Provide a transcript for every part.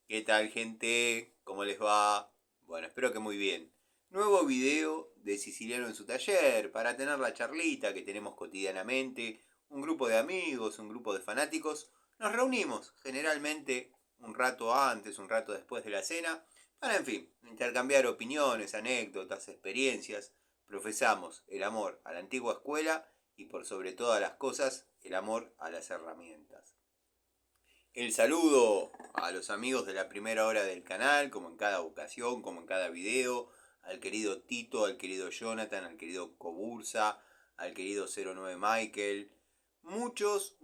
¿Qué tal, gente? ¿Cómo les va? Bueno, espero que muy bien. Nuevo video de Siciliano en su taller para tener la charlita que tenemos cotidianamente. Un grupo de amigos, un grupo de fanáticos. Nos reunimos generalmente un rato antes, un rato después de la cena, para, en fin, intercambiar opiniones, anécdotas, experiencias. Profesamos el amor a la antigua escuela y por sobre todas las cosas, el amor a las herramientas. El saludo a los amigos de la primera hora del canal, como en cada ocasión, como en cada video, al querido Tito, al querido Jonathan, al querido Cobursa, al querido 09 Michael, muchos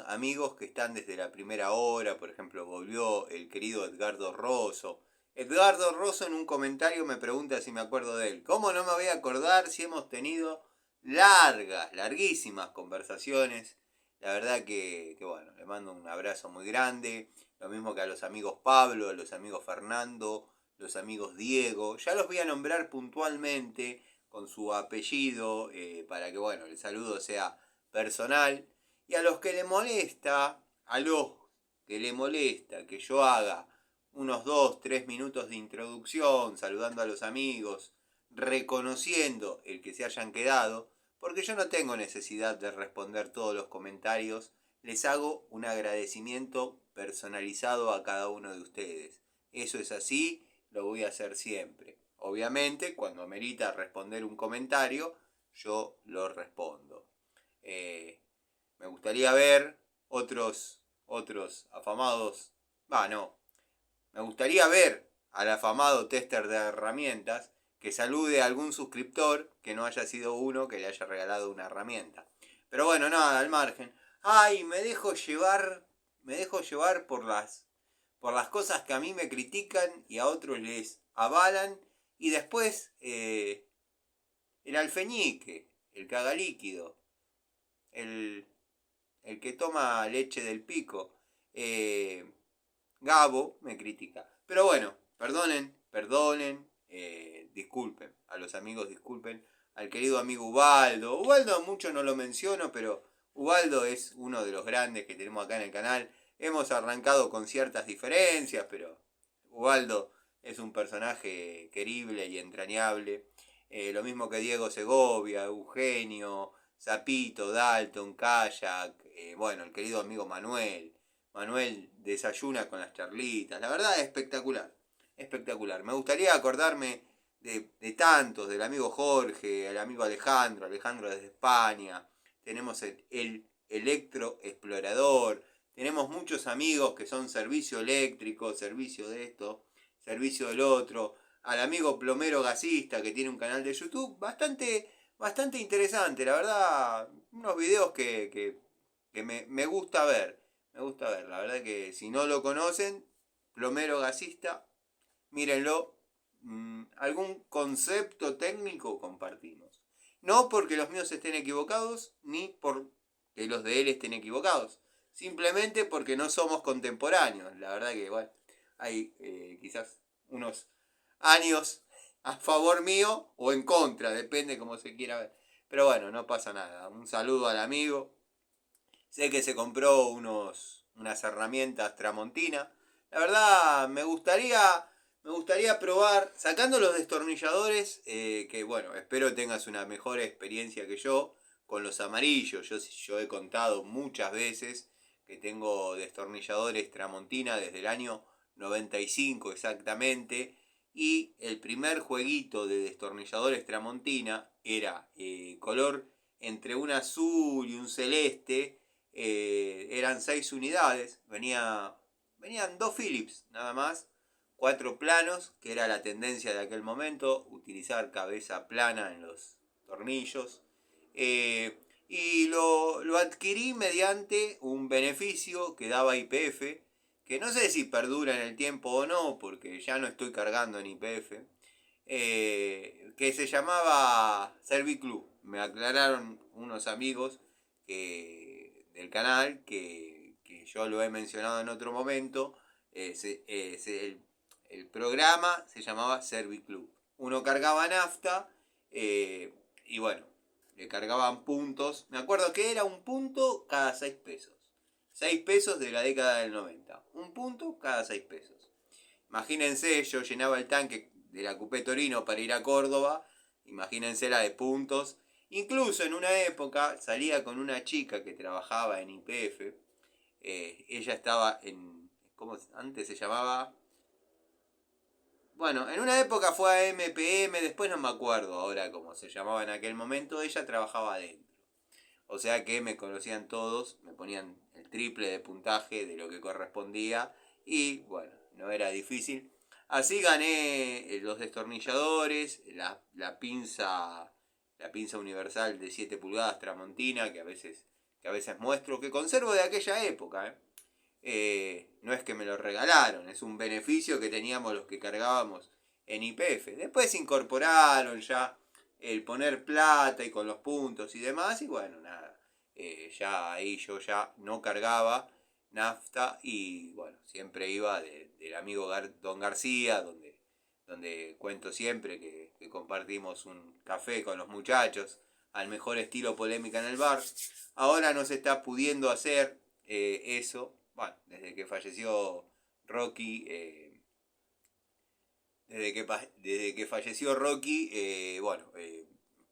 amigos que están desde la primera hora. Por ejemplo, volvió el querido Edgardo Rosso. Edgardo Rosso en un comentario me pregunta si me acuerdo de él. ¿Cómo no me voy a acordar si hemos tenido larguísimas conversaciones? La verdad que bueno, le mando un abrazo muy grande. Lo mismo que a los amigos Pablo, a los amigos Fernando, los amigos Diego. Ya los voy a nombrar puntualmente con su apellido para que bueno, el saludo sea personal. Y a los que le molesta, a los que le molesta que yo haga unos 2, 3 minutos de introducción, saludando a los amigos, reconociendo el que se hayan quedado, porque yo no tengo necesidad de responder todos los comentarios, les hago un agradecimiento personalizado a cada uno de ustedes. Eso es así, lo voy a hacer siempre. Obviamente, cuando amerita responder un comentario, yo lo respondo. Eh, Me gustaría ver otros afamados. No. Me gustaría ver al afamado tester de herramientas que salude a algún suscriptor que no haya sido uno que le haya regalado una herramienta. Pero bueno, nada, al margen. Ay, me dejo llevar por las cosas que a mí me critican y a otros les avalan. Y después, el alfeñique, el cagalíquido, el, el que toma leche del pico, eh, Gabo me critica. Pero bueno, perdonen, disculpen. A los amigos disculpen. Al querido amigo Ubaldo. Ubaldo mucho no lo menciono, pero Ubaldo es uno de los grandes que tenemos acá en el canal. Hemos arrancado con ciertas diferencias, pero Ubaldo es un personaje querible y entrañable. Lo mismo que Diego Segovia, Eugenio, Zapito, Dalton, Kayak, bueno, el querido amigo Manuel. Manuel desayuna con las charlitas. La verdad es espectacular. Espectacular. Me gustaría acordarme de tantos, del amigo Jorge, el amigo Alejandro desde España. Tenemos el electroexplorador. Tenemos muchos amigos que son servicio eléctrico, servicio de esto, servicio del otro. Al amigo plomero gasista que tiene un canal de YouTube bastante interesante. La verdad, unos videos que me gusta ver. Me gusta ver, la verdad que si no lo conocen, plomero gasista, mírenlo. Algún concepto técnico compartimos. No porque los míos estén equivocados, ni porque los de él estén equivocados. Simplemente porque no somos contemporáneos. La verdad que, bueno, hay quizás unos años a favor mío o en contra, depende cómo se quiera ver. Pero bueno, no pasa nada. Un saludo al amigo. Sé que se compró unas herramientas Tramontina. La verdad, me gustaría probar, sacando los destornilladores, que bueno, espero tengas una mejor experiencia que yo con los amarillos. Yo he contado muchas veces que tengo destornilladores Tramontina desde el año 95 exactamente. Y el primer jueguito de destornilladores Tramontina era color entre un azul y un celeste. Eran 6 unidades, venían 2 Philips nada más, 4 planos, que era la tendencia de aquel momento, utilizar cabeza plana en los tornillos. Y lo adquirí mediante un beneficio que daba YPF, que no sé si perdura en el tiempo o no, porque ya no estoy cargando en YPF, que se llamaba Serviclub. Me aclararon unos amigos del canal que yo lo he mencionado en otro momento. El programa se llamaba Serviclub. Uno cargaba nafta y bueno, le cargaban puntos. Me acuerdo que era un punto cada 6 pesos. 6 pesos de la década del 90. Un punto cada 6 pesos. Imagínense, yo llenaba el tanque de la Coupé Torino para ir a Córdoba, imagínense la de puntos. Incluso en una época salía con una chica que trabajaba en YPF, ella estaba en, ¿cómo antes se llamaba? Bueno, en una época fue a MPM, después no me acuerdo ahora cómo se llamaba en aquel momento, ella trabajaba adentro. O sea que me conocían todos, me ponían el triple de puntaje de lo que correspondía y bueno, no era difícil. Así gané los destornilladores, la pinza universal de 7 pulgadas Tramontina, que a veces muestro, que conservo de aquella época. No es que me lo regalaron, es un beneficio que teníamos los que cargábamos en YPF. Después incorporaron ya el poner plata y con los puntos y demás, y bueno, nada, ya ahí yo ya no cargaba nafta y bueno, siempre iba del amigo Don García, donde cuento siempre que compartimos un café con los muchachos, al mejor estilo polémica en el bar. Ahora no se está pudiendo hacer eso, bueno, desde que falleció Rocky, desde que falleció Rocky,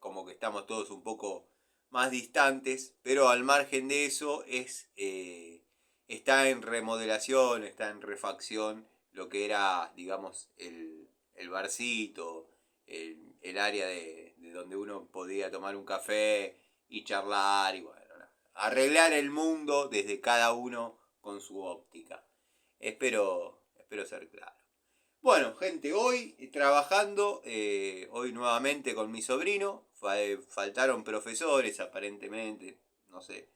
como que estamos todos un poco más distantes, pero al margen de eso está en remodelación, está en refacción lo que era, digamos, el barcito, el área de donde uno podía tomar un café y charlar y bueno, arreglar el mundo desde cada uno con su óptica. Espero ser claro. Bueno, gente, hoy trabajando, hoy nuevamente con mi sobrino, faltaron profesores aparentemente, no sé,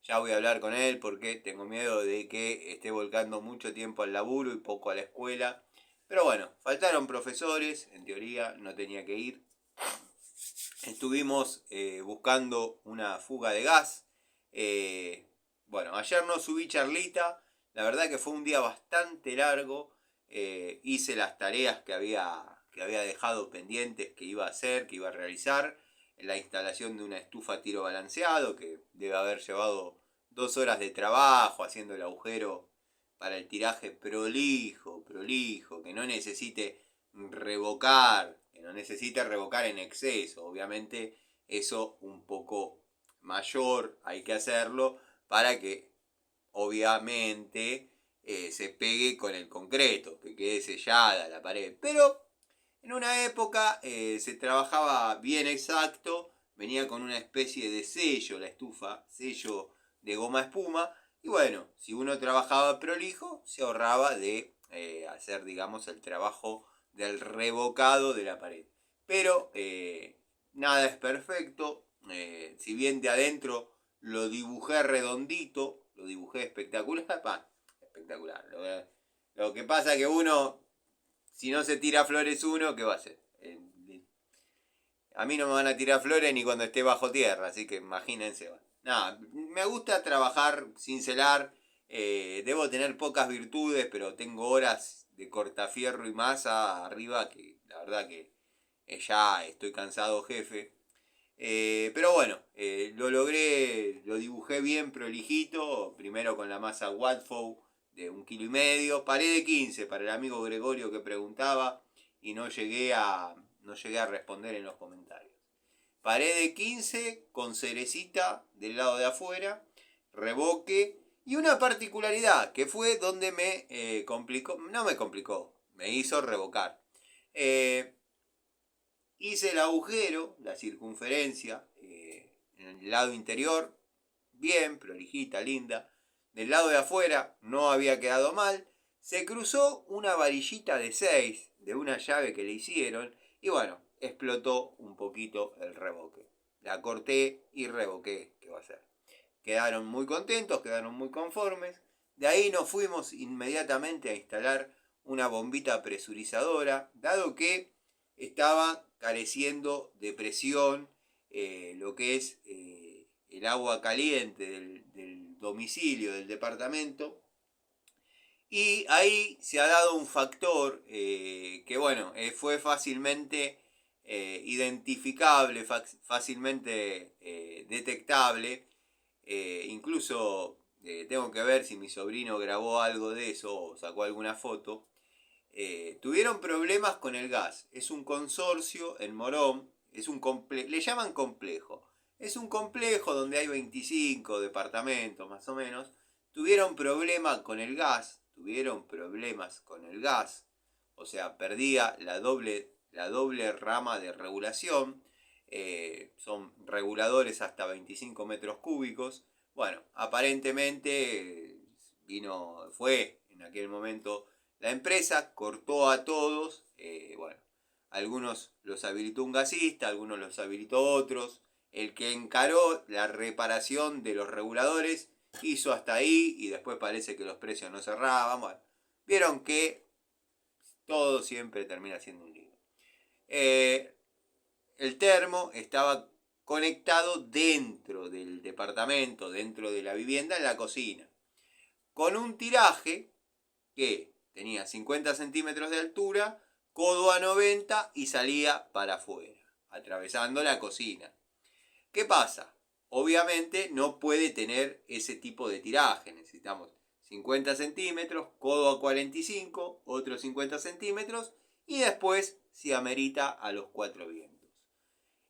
ya voy a hablar con él porque tengo miedo de que esté volcando mucho tiempo al laburo y poco a la escuela. Pero bueno, faltaron profesores, en teoría no tenía que ir. Estuvimos buscando una fuga de gas. Bueno, ayer no subí charlita, la verdad que fue un día bastante largo. Hice las tareas que había dejado pendientes, que iba a hacer, que iba a realizar. La instalación de una estufa a tiro balanceado, que debe haber llevado 2 horas de trabajo, haciendo el agujero para el tiraje prolijo, que no necesite revocar, en exceso. Obviamente eso un poco mayor hay que hacerlo para que obviamente se pegue con el concreto, que quede sellada la pared. Pero en una época se trabajaba bien exacto, venía con una especie de sello la estufa, sello de goma espuma, y bueno, si uno trabajaba prolijo, se ahorraba de hacer, digamos, el trabajo del revocado de la pared. Pero nada es perfecto, si bien de adentro lo dibujé redondito, lo dibujé espectacular, espectacular. Lo que pasa es que uno, si no se tira flores uno, ¿qué va a hacer? A mí no me van a tirar flores ni cuando esté bajo tierra, así que imagínense. Nada, me gusta trabajar, cincelar, debo tener pocas virtudes, pero tengo horas de cortafierro y masa arriba que la verdad que ya estoy cansado, jefe. Pero bueno, lo logré, lo dibujé bien prolijito, primero con la masa Watfow de 1,5 kg, paré de 15 para el amigo Gregorio que preguntaba y no llegué a responder en los comentarios. Paré de 15 con cerecita del lado de afuera, reboque y una particularidad que fue donde me complicó, no me complicó, me hizo revocar. Hice el agujero, la circunferencia, en el lado interior, bien, prolijita, linda. Del lado de afuera no había quedado mal. Se cruzó una varillita de 6 de una llave que le hicieron y bueno, explotó un poquito el reboque. La corté y revoqué, ¿qué va a ser? Quedaron muy contentos, quedaron muy conformes. De ahí nos fuimos inmediatamente a instalar una bombita presurizadora, dado que estaba careciendo de presión lo que es el agua caliente del domicilio, del departamento. Y ahí se ha dado un factor que bueno, fue fácilmente identificable, fácilmente detectable. Incluso tengo que ver si mi sobrino grabó algo de eso o sacó alguna foto. tuvieron problemas con el gas. Es un consorcio en Morón, le llaman complejo. Es un complejo donde hay 25 departamentos más o menos. Tuvieron problemas con el gas, o sea, perdía la doble rama de regulación. Son reguladores hasta 25 metros cúbicos. Bueno, aparentemente fue en aquel momento la empresa, cortó a todos. Bueno, algunos los habilitó un gasista, algunos los habilitó otros. El que encaró la reparación de los reguladores hizo hasta ahí y después parece que los precios no cerraban. Bueno, vieron que todo siempre termina siendo un lío. El termo estaba conectado dentro del departamento, dentro de la vivienda, en la cocina, con un tiraje que tenía 50 centímetros de altura, codo a 90 y salía para afuera, atravesando la cocina. ¿Qué pasa? Obviamente no puede tener ese tipo de tiraje. Necesitamos 50 centímetros, codo a 45, otros 50 centímetros y después si amerita a los 4 vientos.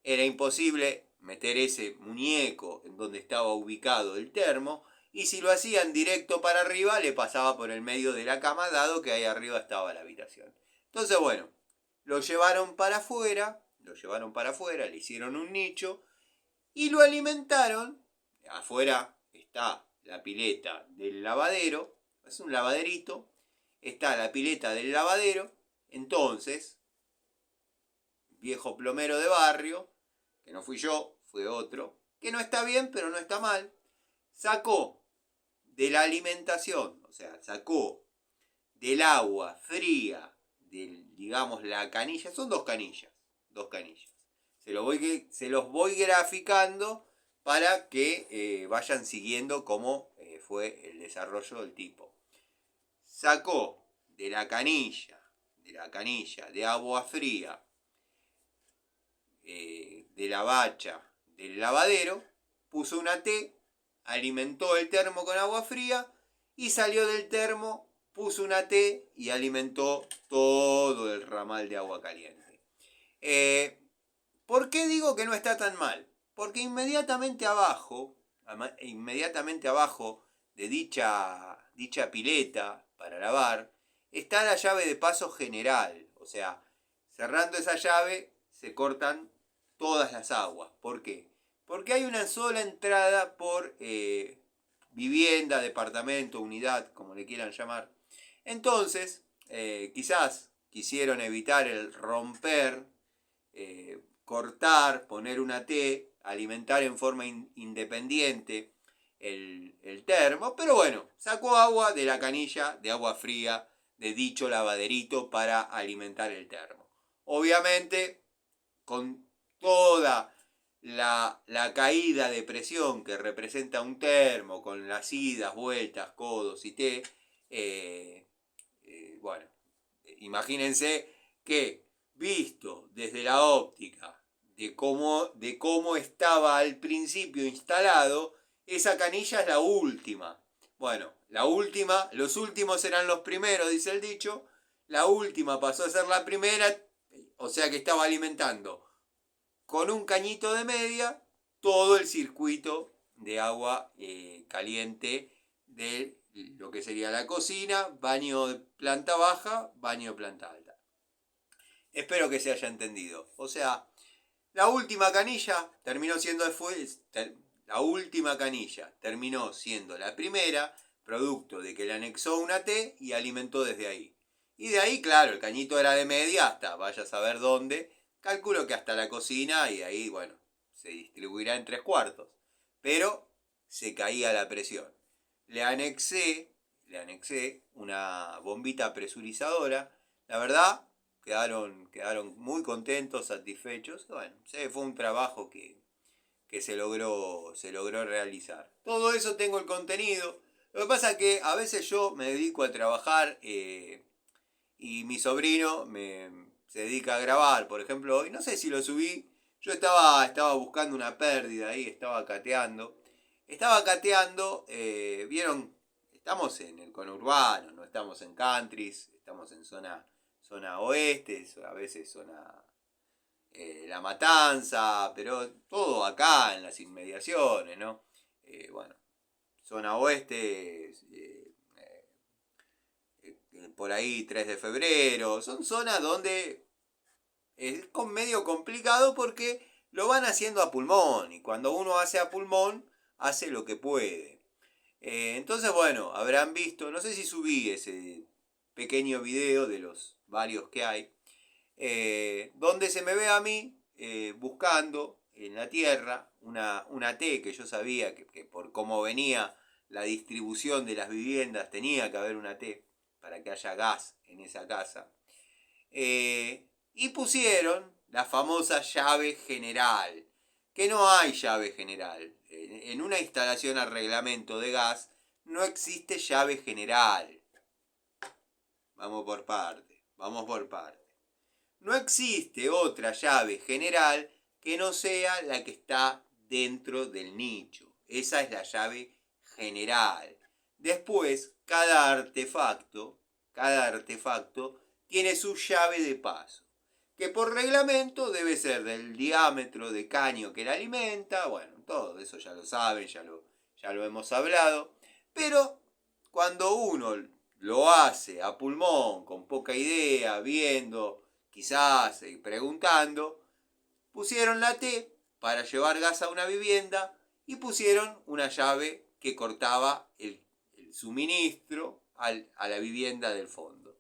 Era imposible meter ese muñeco en donde estaba ubicado el termo y si lo hacían directo para arriba le pasaba por el medio de la cama dado que ahí arriba estaba la habitación. Entonces bueno, lo llevaron para afuera, le hicieron un nicho y lo alimentaron. Afuera está la pileta del lavadero, es un lavaderito, está la pileta del lavadero. Entonces, viejo plomero de barrio, que no fui yo, fue otro, que no está bien, pero no está mal, sacó de la alimentación, o sea, sacó del agua fría, digamos la canilla, son dos canillas. Se los voy graficando para que vayan siguiendo cómo fue el desarrollo del tipo. Sacó de la canilla de agua fría, de la bacha del lavadero, puso una T, alimentó el termo con agua fría y salió del termo, puso una T y alimentó todo el ramal de agua caliente. ¿Por qué digo que no está tan mal? Porque inmediatamente abajo de dicha pileta para lavar, está la llave de paso general. O sea, cerrando esa llave se cortan todas las aguas. ¿Por qué? Porque hay una sola entrada por vivienda, departamento, unidad, como le quieran llamar. Entonces, quizás quisieron evitar el romper, cortar, poner una T, alimentar en forma independiente el termo, pero bueno, sacó agua de la canilla de agua fría de dicho lavaderito para alimentar el termo. Obviamente, con toda la caída de presión que representa un termo, con las idas, vueltas, codos y T, bueno, imagínense que visto desde la óptica de cómo estaba al principio instalado, esa canilla es la última. Bueno, la última, los últimos eran los primeros, dice el dicho, la última pasó a ser la primera, o sea que estaba alimentando con un cañito de media todo el circuito de agua caliente de lo que sería la cocina, baño de planta baja, baño de planta alta. Espero que se haya entendido. O sea, la última canilla terminó siendo la primera, producto de que le anexó una T y alimentó desde ahí. Y de ahí, claro, el cañito era de media hasta vaya a saber dónde. Calculo que hasta la cocina y ahí, bueno, se distribuirá en 3/4. Pero se caía la presión. Le anexé una bombita presurizadora. La verdad, quedaron muy contentos, satisfechos. Bueno, fue un trabajo que se logró realizar. Todo eso tengo el contenido. Lo que pasa es que a veces yo me dedico a trabajar y mi sobrino se dedica a grabar. Por ejemplo, hoy no sé si lo subí. Yo estaba buscando una pérdida ahí, estaba cateando. Vieron, estamos en el conurbano, no estamos en countries, estamos en zona zona oeste, a veces zona La Matanza, pero todo acá en las inmediaciones, ¿no? Bueno, zona oeste, por ahí 3 de febrero, son zonas donde es medio complicado porque lo van haciendo a pulmón, y cuando uno hace a pulmón, hace lo que puede. Entonces, bueno, habrán visto, no sé si subí ese pequeño video de los varios que hay, donde se me ve a mí buscando en la tierra una T que yo sabía que por cómo venía la distribución de las viviendas tenía que haber una T para que haya gas en esa casa. Y pusieron la famosa llave general, que no hay llave general. En una instalación a reglamento de gas no existe llave general. Vamos por parte, vamos por parte. No existe otra llave general que no sea la que está dentro del nicho. Esa es la llave general. Después, cada artefacto tiene su llave de paso, que por reglamento debe ser del diámetro de caño que la alimenta. Bueno, todo eso ya lo saben, ya lo hemos hablado. Pero cuando uno lo hace a pulmón, con poca idea, viendo, quizás preguntando, pusieron la T para llevar gas a una vivienda y pusieron una llave que cortaba el suministro a la vivienda del fondo.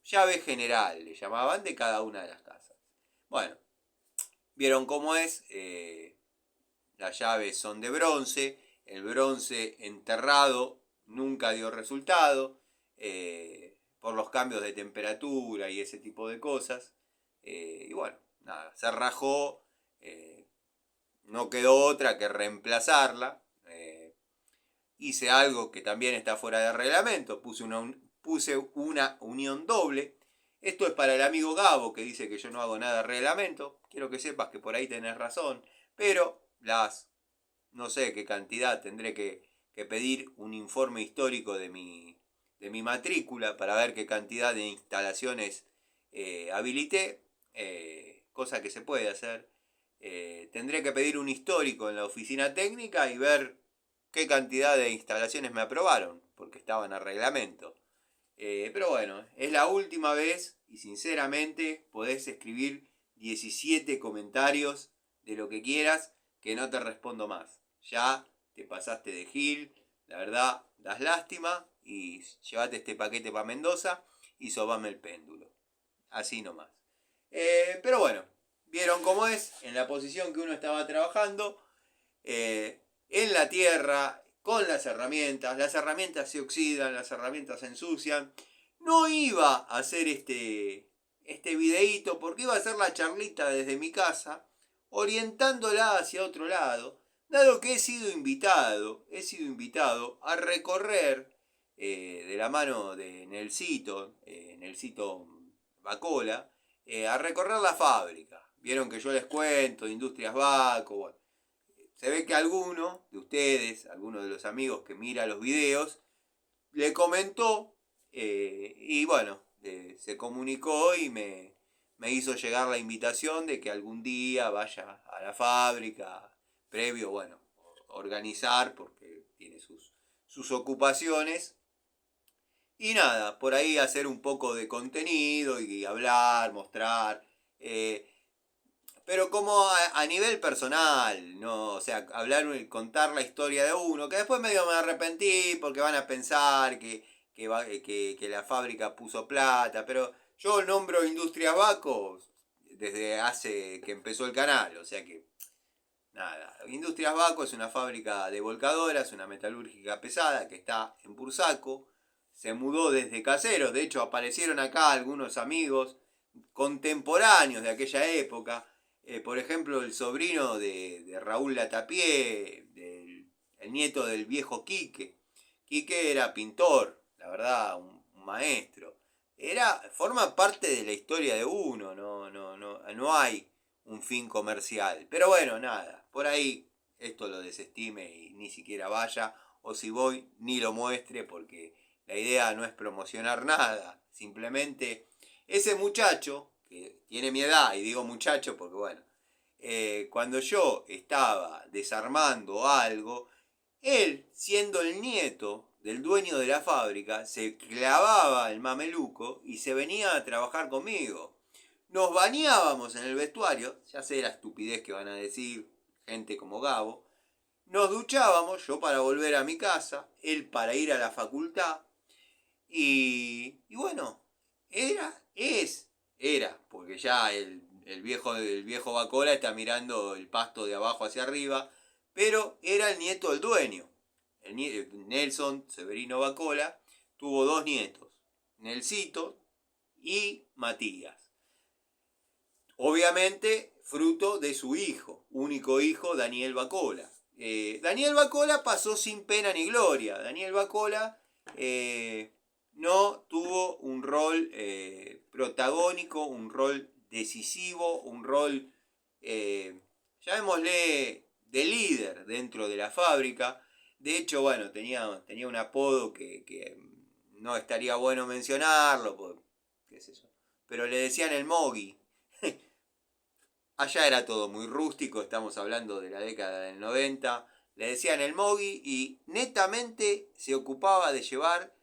Llave general, le llamaban, de cada una de las casas. Bueno, vieron cómo es, las llaves son de bronce, el bronce enterrado nunca dio resultado, por los cambios de temperatura y ese tipo de cosas. Y bueno, nada, se rajó, no quedó otra que reemplazarla. Hice algo que también está fuera de reglamento, puse una unión doble. Esto es para el amigo Gabo, que dice que yo no hago nada de reglamento. Quiero que sepas que por ahí tenés razón, pero no sé qué cantidad, tendré que pedir un informe histórico de mi matrícula para ver qué cantidad de instalaciones habilité, cosa que se puede hacer. Tendré que pedir un histórico en la oficina técnica y ver qué cantidad de instalaciones me aprobaron, porque estaban a reglamento. Pero bueno, es la última vez y sinceramente podés escribir 17 comentarios de lo que quieras, que no te respondo más. Ya te pasaste de gil, la verdad, das lástima, y llévate este paquete para Mendoza y sobame el péndulo. Así nomás. Pero bueno, vieron cómo es, en la posición que uno estaba trabajando, en la tierra, con las herramientas se oxidan, las herramientas se ensucian. No iba a hacer este videíto porque iba a hacer la charlita desde mi casa, orientándola hacia otro lado, dado que he sido invitado a recorrer, de la mano de Nelsito Bacola, a recorrer la fábrica. Vieron que yo les cuento de Industrias Baco, bueno. Se ve que alguno de ustedes, alguno de los amigos que mira los videos, le comentó, y bueno, se comunicó y me hizo llegar la invitación de que algún día vaya a la fábrica, previo, bueno, organizar, porque tiene sus ocupaciones. Y nada, por ahí hacer un poco de contenido y hablar, mostrar. Pero como a nivel personal, ¿no? O sea, contar la historia de uno, que después medio me arrepentí porque van a pensar que la fábrica puso plata, pero yo nombro Industrias Baco desde hace que empezó el canal, o sea que nada. Industrias Baco es una fábrica de volcadoras, una metalúrgica pesada que está en Bursaco. Se mudó desde Caseros, de hecho aparecieron acá algunos amigos contemporáneos de aquella época. Por ejemplo, el sobrino de Raúl Latapié, el nieto del viejo Quique. Quique era pintor, la verdad, un maestro. Forma parte de la historia de uno, no hay un fin comercial. Pero bueno, nada, por ahí esto lo desestime y ni siquiera vaya, o si voy, ni lo muestre, porque la idea no es promocionar nada, simplemente Ese muchacho, que tiene mi edad, y digo muchacho porque bueno, cuando yo estaba desarmando algo, él, siendo el nieto del dueño de la fábrica, se clavaba el mameluco y se venía a trabajar conmigo. Nos bañábamos en el vestuario, ya sé la estupidez que van a decir gente como Gabo. Nos duchábamos, yo para volver a mi casa, él para ir a la facultad. Y bueno, era, porque ya el viejo Bacola está mirando el pasto de abajo hacia arriba, pero era el nieto del dueño. Nelson Severino Bacola tuvo dos nietos, Nelsito y Matías. Obviamente fruto de su hijo, único hijo, Daniel Bacola. Daniel Bacola pasó sin pena ni gloria. Daniel Bacola no tuvo un rol protagónico, un rol decisivo, un rol, llamémosle, de líder dentro de la fábrica. De hecho, bueno, tenía un apodo que no estaría bueno mencionarlo, porque, qué sé yo, pero le decían el Mogi. Allá era todo muy rústico, estamos hablando de la década del 90. Le decían el Mogi y netamente se ocupaba de llevar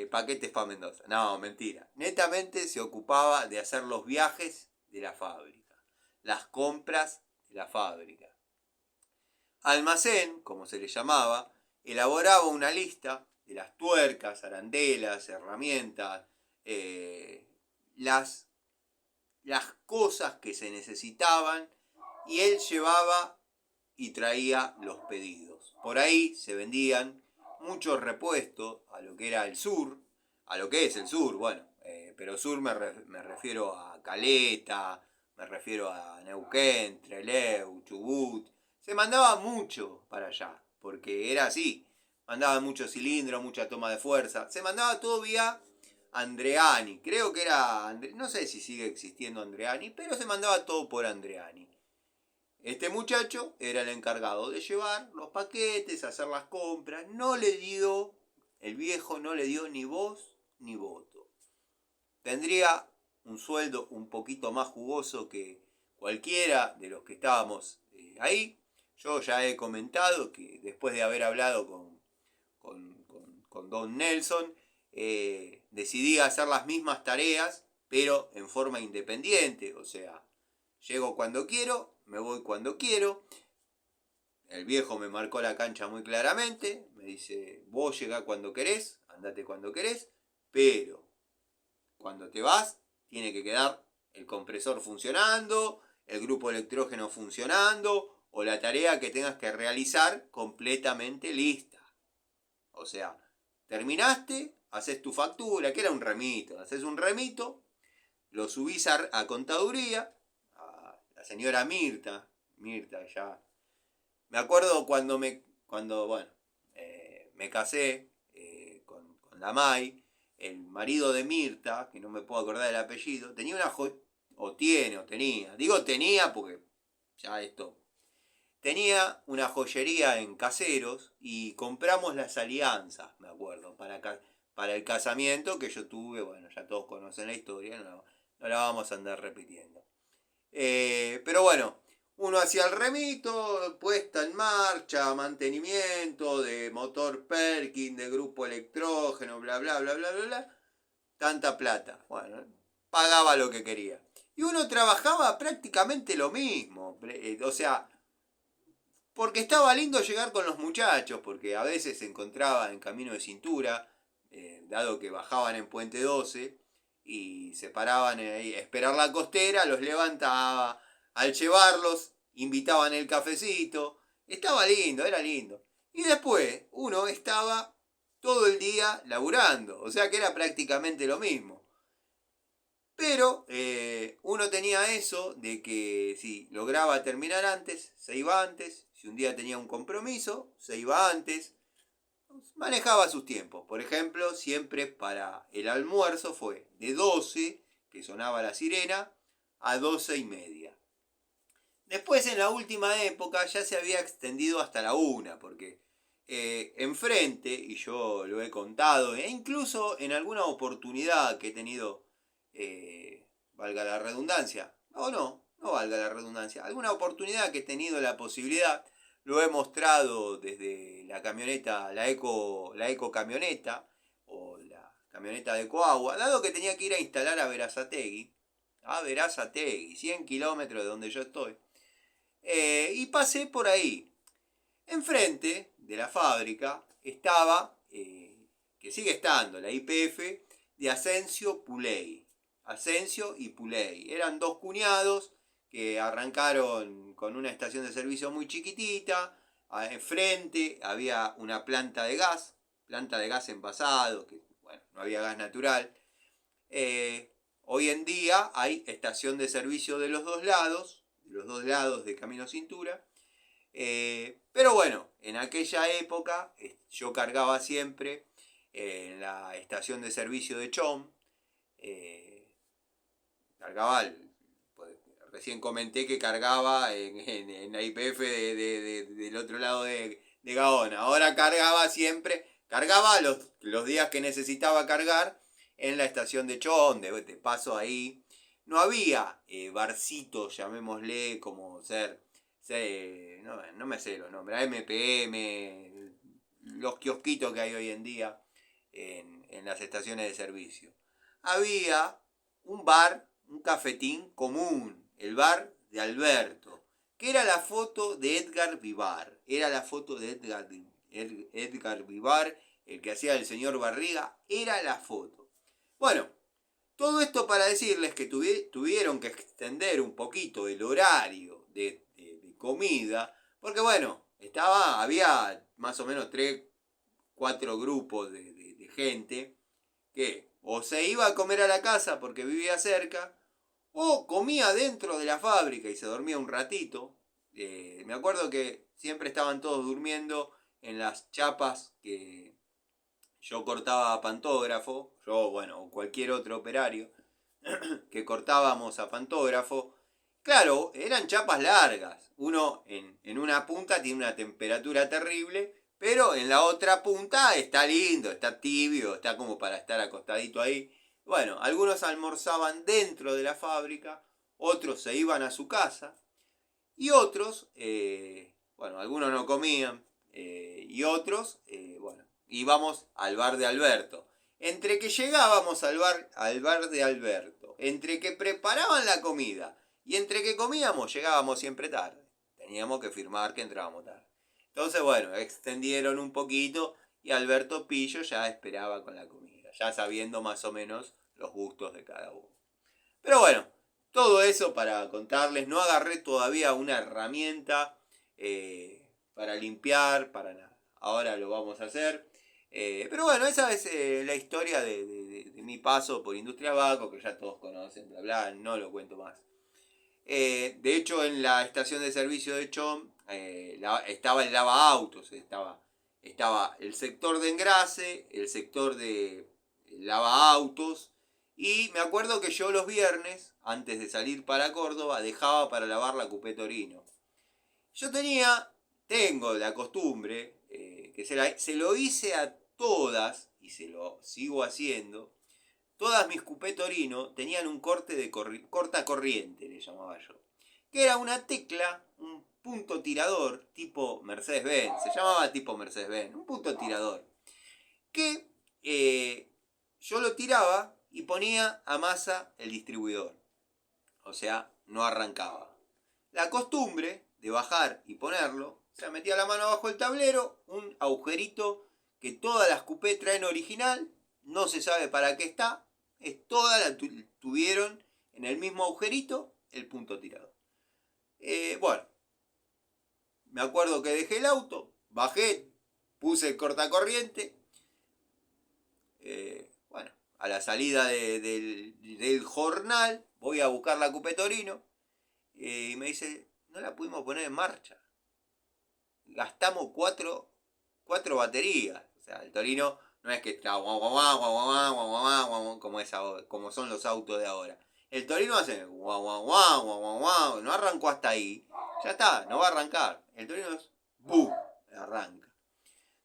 paquetes para Mendoza. No, mentira. Netamente se ocupaba de hacer los viajes de la fábrica, las compras de la fábrica. Almacén, como se le llamaba, elaboraba una lista de las tuercas, arandelas, herramientas, las cosas que se necesitaban, y él llevaba y traía los pedidos. Por ahí se vendían muchos repuestos a lo que era el sur, a lo que es el sur, bueno, pero sur me refiero a Caleta, me refiero a Neuquén, Trelew, Chubut. Se mandaba mucho para allá, porque era así. Mandaban muchos cilindros, mucha toma de fuerza. Se mandaba todo vía Andreani. Creo que era, no sé si sigue existiendo Andreani, pero se mandaba todo por Andreani. Este muchacho era el encargado de llevar los paquetes, hacer las compras. El viejo no le dio ni voz ni voto. Tendría un sueldo un poquito más jugoso que cualquiera de los que estábamos ahí. Yo ya he comentado que después de haber hablado con Don Nelson, decidí hacer las mismas tareas, pero en forma independiente. O sea, llego cuando quiero, me voy cuando quiero. El viejo me marcó la cancha muy claramente. Me dice, vos llegás cuando querés, andate cuando querés, pero cuando te vas, tiene que quedar el compresor funcionando, el grupo electrógeno funcionando, o la tarea que tengas que realizar completamente lista. O sea, terminaste, haces tu factura, que era un remito. Haces un remito, lo subís a contaduría, a la señora Mirta ya. Me acuerdo cuando me casé con la May, el marido de Mirta, que no me puedo acordar del apellido, tenía tenía, digo tenía porque ya esto, tenía una joyería en Caseros y compramos las alianzas, me acuerdo, para el casamiento que yo tuve. Bueno, ya todos conocen la historia, no la vamos a andar repitiendo. Pero bueno, uno hacía el remito, puesta en marcha, mantenimiento de motor Perkin, de grupo electrógeno, bla, bla, bla, bla, bla, bla. Tanta plata. Bueno, pagaba lo que quería. Y uno trabajaba prácticamente lo mismo. O sea, porque estaba lindo llegar con los muchachos, porque a veces se encontraba en camino de cintura, dado que bajaban en Puente 12 y se paraban ahí a esperar la costera, los levantaba, al llevarlos invitaban el cafecito, estaba lindo, era lindo. Y después uno estaba todo el día laburando, o sea que era prácticamente lo mismo. Pero uno tenía eso de que si lograba terminar antes, se iba antes. Si un día tenía un compromiso, se iba antes. Manejaba sus tiempos. Por ejemplo, siempre para el almuerzo fue de 12, que sonaba la sirena, a 12:30. Después, en la última época, ya se había extendido hasta la 1, porque enfrente, y yo lo he contado, e incluso en alguna oportunidad que he tenido valga la redundancia, no valga la redundancia, alguna oportunidad que he tenido la posibilidad, lo he mostrado desde la camioneta, la eco camioneta, o la camioneta de Coagua, dado que tenía que ir a instalar a Berazategui, 100 kilómetros de donde yo estoy, y pasé por ahí. Enfrente de la fábrica estaba, que sigue estando, la YPF de Asensio Puley. Asensio y Puley. Eran dos cuñados que arrancaron con una estación de servicio muy chiquitita. Enfrente había una planta de gas envasado, que bueno, no había gas natural. Hoy en día hay estación de servicio de los dos lados de Camino Cintura. Pero bueno, en aquella época yo cargaba siempre en la estación de servicio de Chom. Cargaba, recién comenté que cargaba en la YPF del otro lado de Gaona. Ahora cargaba los días que necesitaba cargar en la estación de Chom, de paso ahí. No había barcitos, llamémosle, como no me sé los nombres, MPM, los kiosquitos que hay hoy en día en las estaciones de servicio. Había un bar, un cafetín común, el bar de Alberto, que era la foto de Edgar Vivar. Edgar Vivar, el que hacía el señor Barriga, era la foto. Bueno, todo esto para decirles que tuvieron que extender un poquito el horario de comida, porque bueno, había más o menos 3-4 grupos de gente que o se iba a comer a la casa porque vivía cerca, o comía dentro de la fábrica y se dormía un ratito. Me acuerdo que siempre estaban todos durmiendo en las chapas que yo cortaba a pantógrafo, o cualquier otro operario que cortábamos a pantógrafo. Claro, eran chapas largas. Uno en una punta tiene una temperatura terrible, pero en la otra punta está lindo, está tibio, está como para estar acostadito ahí. Bueno, algunos almorzaban dentro de la fábrica, otros se iban a su casa, y otros, algunos no comían, y otros, íbamos al bar de Alberto. Entre que llegábamos al bar de Alberto, entre que preparaban la comida y entre que comíamos, llegábamos siempre tarde. Teníamos que firmar que entrábamos tarde. Entonces, bueno, extendieron un poquito y Alberto Pillo ya esperaba con la comida, ya sabiendo más o menos los gustos de cada uno. Pero bueno, todo eso para contarles. No agarré todavía una herramienta para limpiar, para nada. Ahora lo vamos a hacer. Pero bueno, esa es la historia de mi paso por Industria Baco, que ya todos conocen, bla bla, no lo cuento más. De hecho, en la estación de servicio de Chom estaba el lavaautos, estaba el sector de engrase, el sector de lavaautos, y me acuerdo que yo los viernes, antes de salir para Córdoba, dejaba para lavar la Coupé Torino. Yo tengo la costumbre, que se lo hice a todas, y se lo sigo haciendo. Todas mis Coupé Torino tenían un corte de corta corriente, le llamaba yo. Que era una tecla, un punto tirador, tipo Mercedes-Benz. Se llamaba tipo Mercedes-Benz, un punto tirador. Que yo lo tiraba y ponía a masa el distribuidor. O sea, no arrancaba. La costumbre de bajar y ponerlo, o sea, metía la mano abajo el tablero, un agujerito que todas las Coupé traen original, no se sabe para qué está, todas la tuvieron en el mismo agujerito el punto tirador. Bueno, me acuerdo que dejé el auto, bajé, puse el cortacorriente, a la salida del jornal voy a buscar la Coupé Torino, y me dice, no la pudimos poner en marcha. Gastamos cuatro baterías. O sea, el Torino no es que está como son los autos de ahora. El Torino hace no arrancó hasta ahí. Ya está, no va a arrancar. El Torino es ¡pum! Arranca.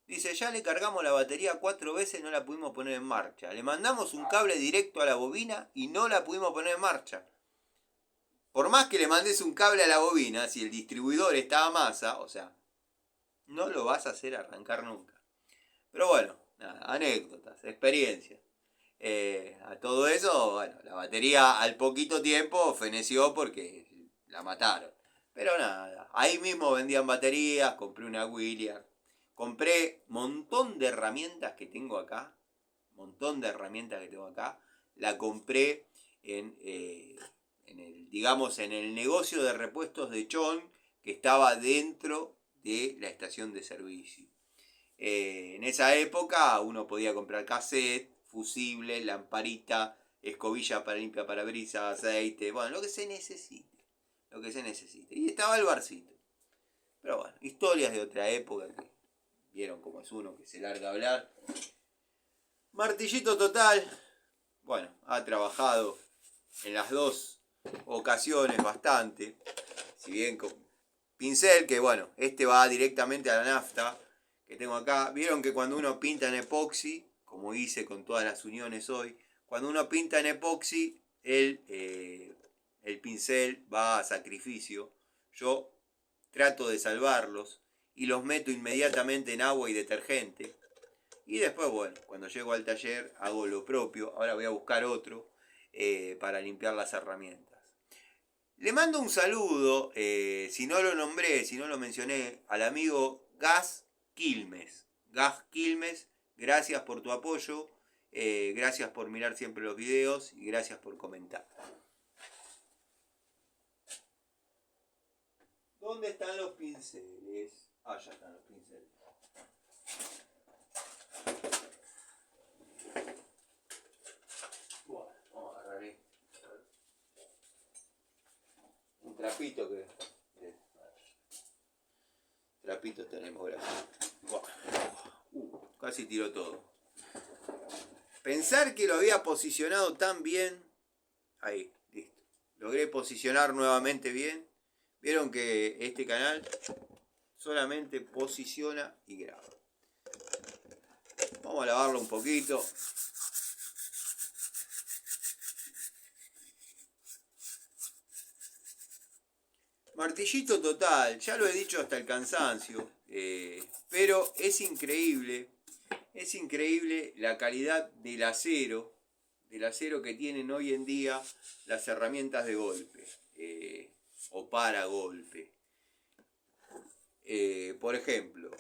Dice, ya le cargamos la batería 4 veces y no la pudimos poner en marcha. Le mandamos un cable directo a la bobina y no la pudimos poner en marcha. Por más que le mandes un cable a la bobina, si el distribuidor está a masa, o sea, no lo vas a hacer arrancar nunca. Pero bueno, nada, anécdotas, experiencias. A todo eso, bueno, la batería al poquito tiempo feneció porque la mataron. Pero nada, ahí mismo vendían baterías, compré una Williams, compré montón de herramientas que tengo acá, la compré digamos, en el negocio de repuestos de Chon, que estaba dentro de la estación de servicio. En esa época uno podía comprar cassette, fusible, lamparita, escobilla para limpiar parabrisas, aceite, bueno, lo que se necesite. Y estaba el barcito. Pero bueno, historias de otra época que vieron cómo es uno que se larga a hablar. Martillito Total, bueno, ha trabajado en las dos ocasiones bastante. Si bien con pincel, que bueno, este va directamente a la nafta que tengo acá. Vieron que cuando uno pinta en epoxi, como hice con todas las uniones hoy, cuando uno pinta en epoxi, el pincel va a sacrificio. Yo trato de salvarlos y los meto inmediatamente en agua y detergente. Y después, bueno, cuando llego al taller hago lo propio. Ahora voy a buscar otro para limpiar las herramientas. Le mando un saludo, si no lo nombré, si no lo mencioné, al amigo Gas Quilmes. Gas Quilmes, gracias por tu apoyo, gracias por mirar siempre los videos y gracias por comentar. ¿Dónde están los pinceles? Ah, ya están los pinceles. Bueno, vamos a agarrar un trapito que... Trapitos tenemos, gracias. Casi tiró todo. Pensar que lo había posicionado tan bien. Ahí, listo. Logré posicionar nuevamente bien. Vieron que este canal solamente posiciona y graba. Vamos a lavarlo un poquito. Martillito Total, ya lo he dicho hasta el cansancio, pero es increíble la calidad del acero que tienen hoy en día las herramientas de golpe o para golpe. Por ejemplo,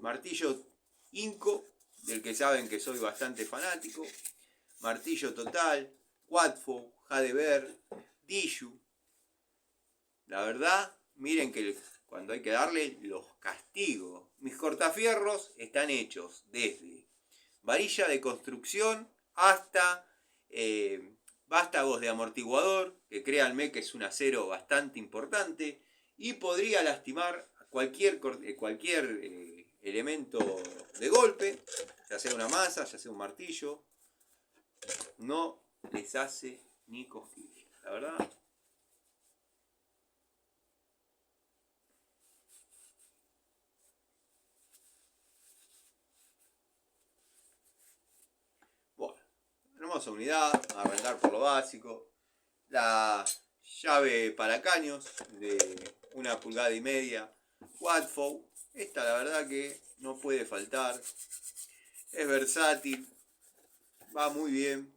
martillo Inco, del que saben que soy bastante fanático, martillo Total, Watford, Hadeber, Dishu. La verdad, miren que cuando hay que darle los castigos. Mis cortafierros están hechos desde varilla de construcción hasta vástagos de amortiguador, que créanme que es un acero bastante importante y podría lastimar cualquier elemento de golpe, ya sea una masa, ya sea un martillo. No les hace ni cosquillas, la verdad. Hermosa unidad, a arrancar por lo básico. La llave para caños de 1,5 pulgadas. Watford, esta la verdad que no puede faltar. Es versátil, va muy bien.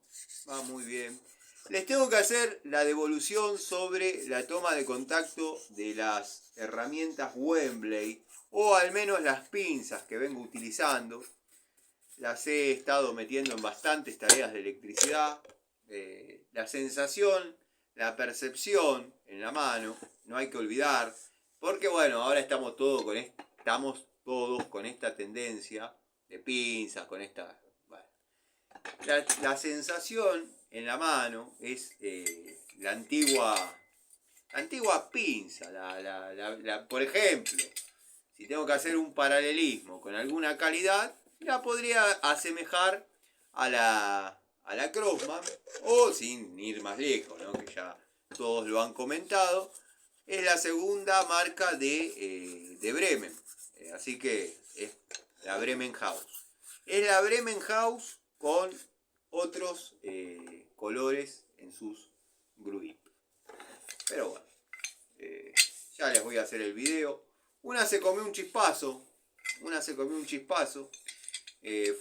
Les tengo que hacer la devolución sobre la toma de contacto de las herramientas Wembley, o al menos las pinzas que vengo utilizando. Las he estado metiendo en bastantes tareas de electricidad. La sensación, la percepción en la mano, no hay que olvidar. Porque bueno, ahora estamos todos con esta tendencia de pinzas, con esta... Bueno. La sensación en la mano es la antigua pinza. Por ejemplo, si tengo que hacer un paralelismo con alguna calidad, la podría asemejar a la Crossman, o sin ir más lejos, ¿no? Que ya todos lo han comentado, es la segunda marca de Bremen. Así que es la Bremen House. Es la Bremen House con otros colores en sus grip. Pero bueno, ya les voy a hacer el video. Una se comió un chispazo.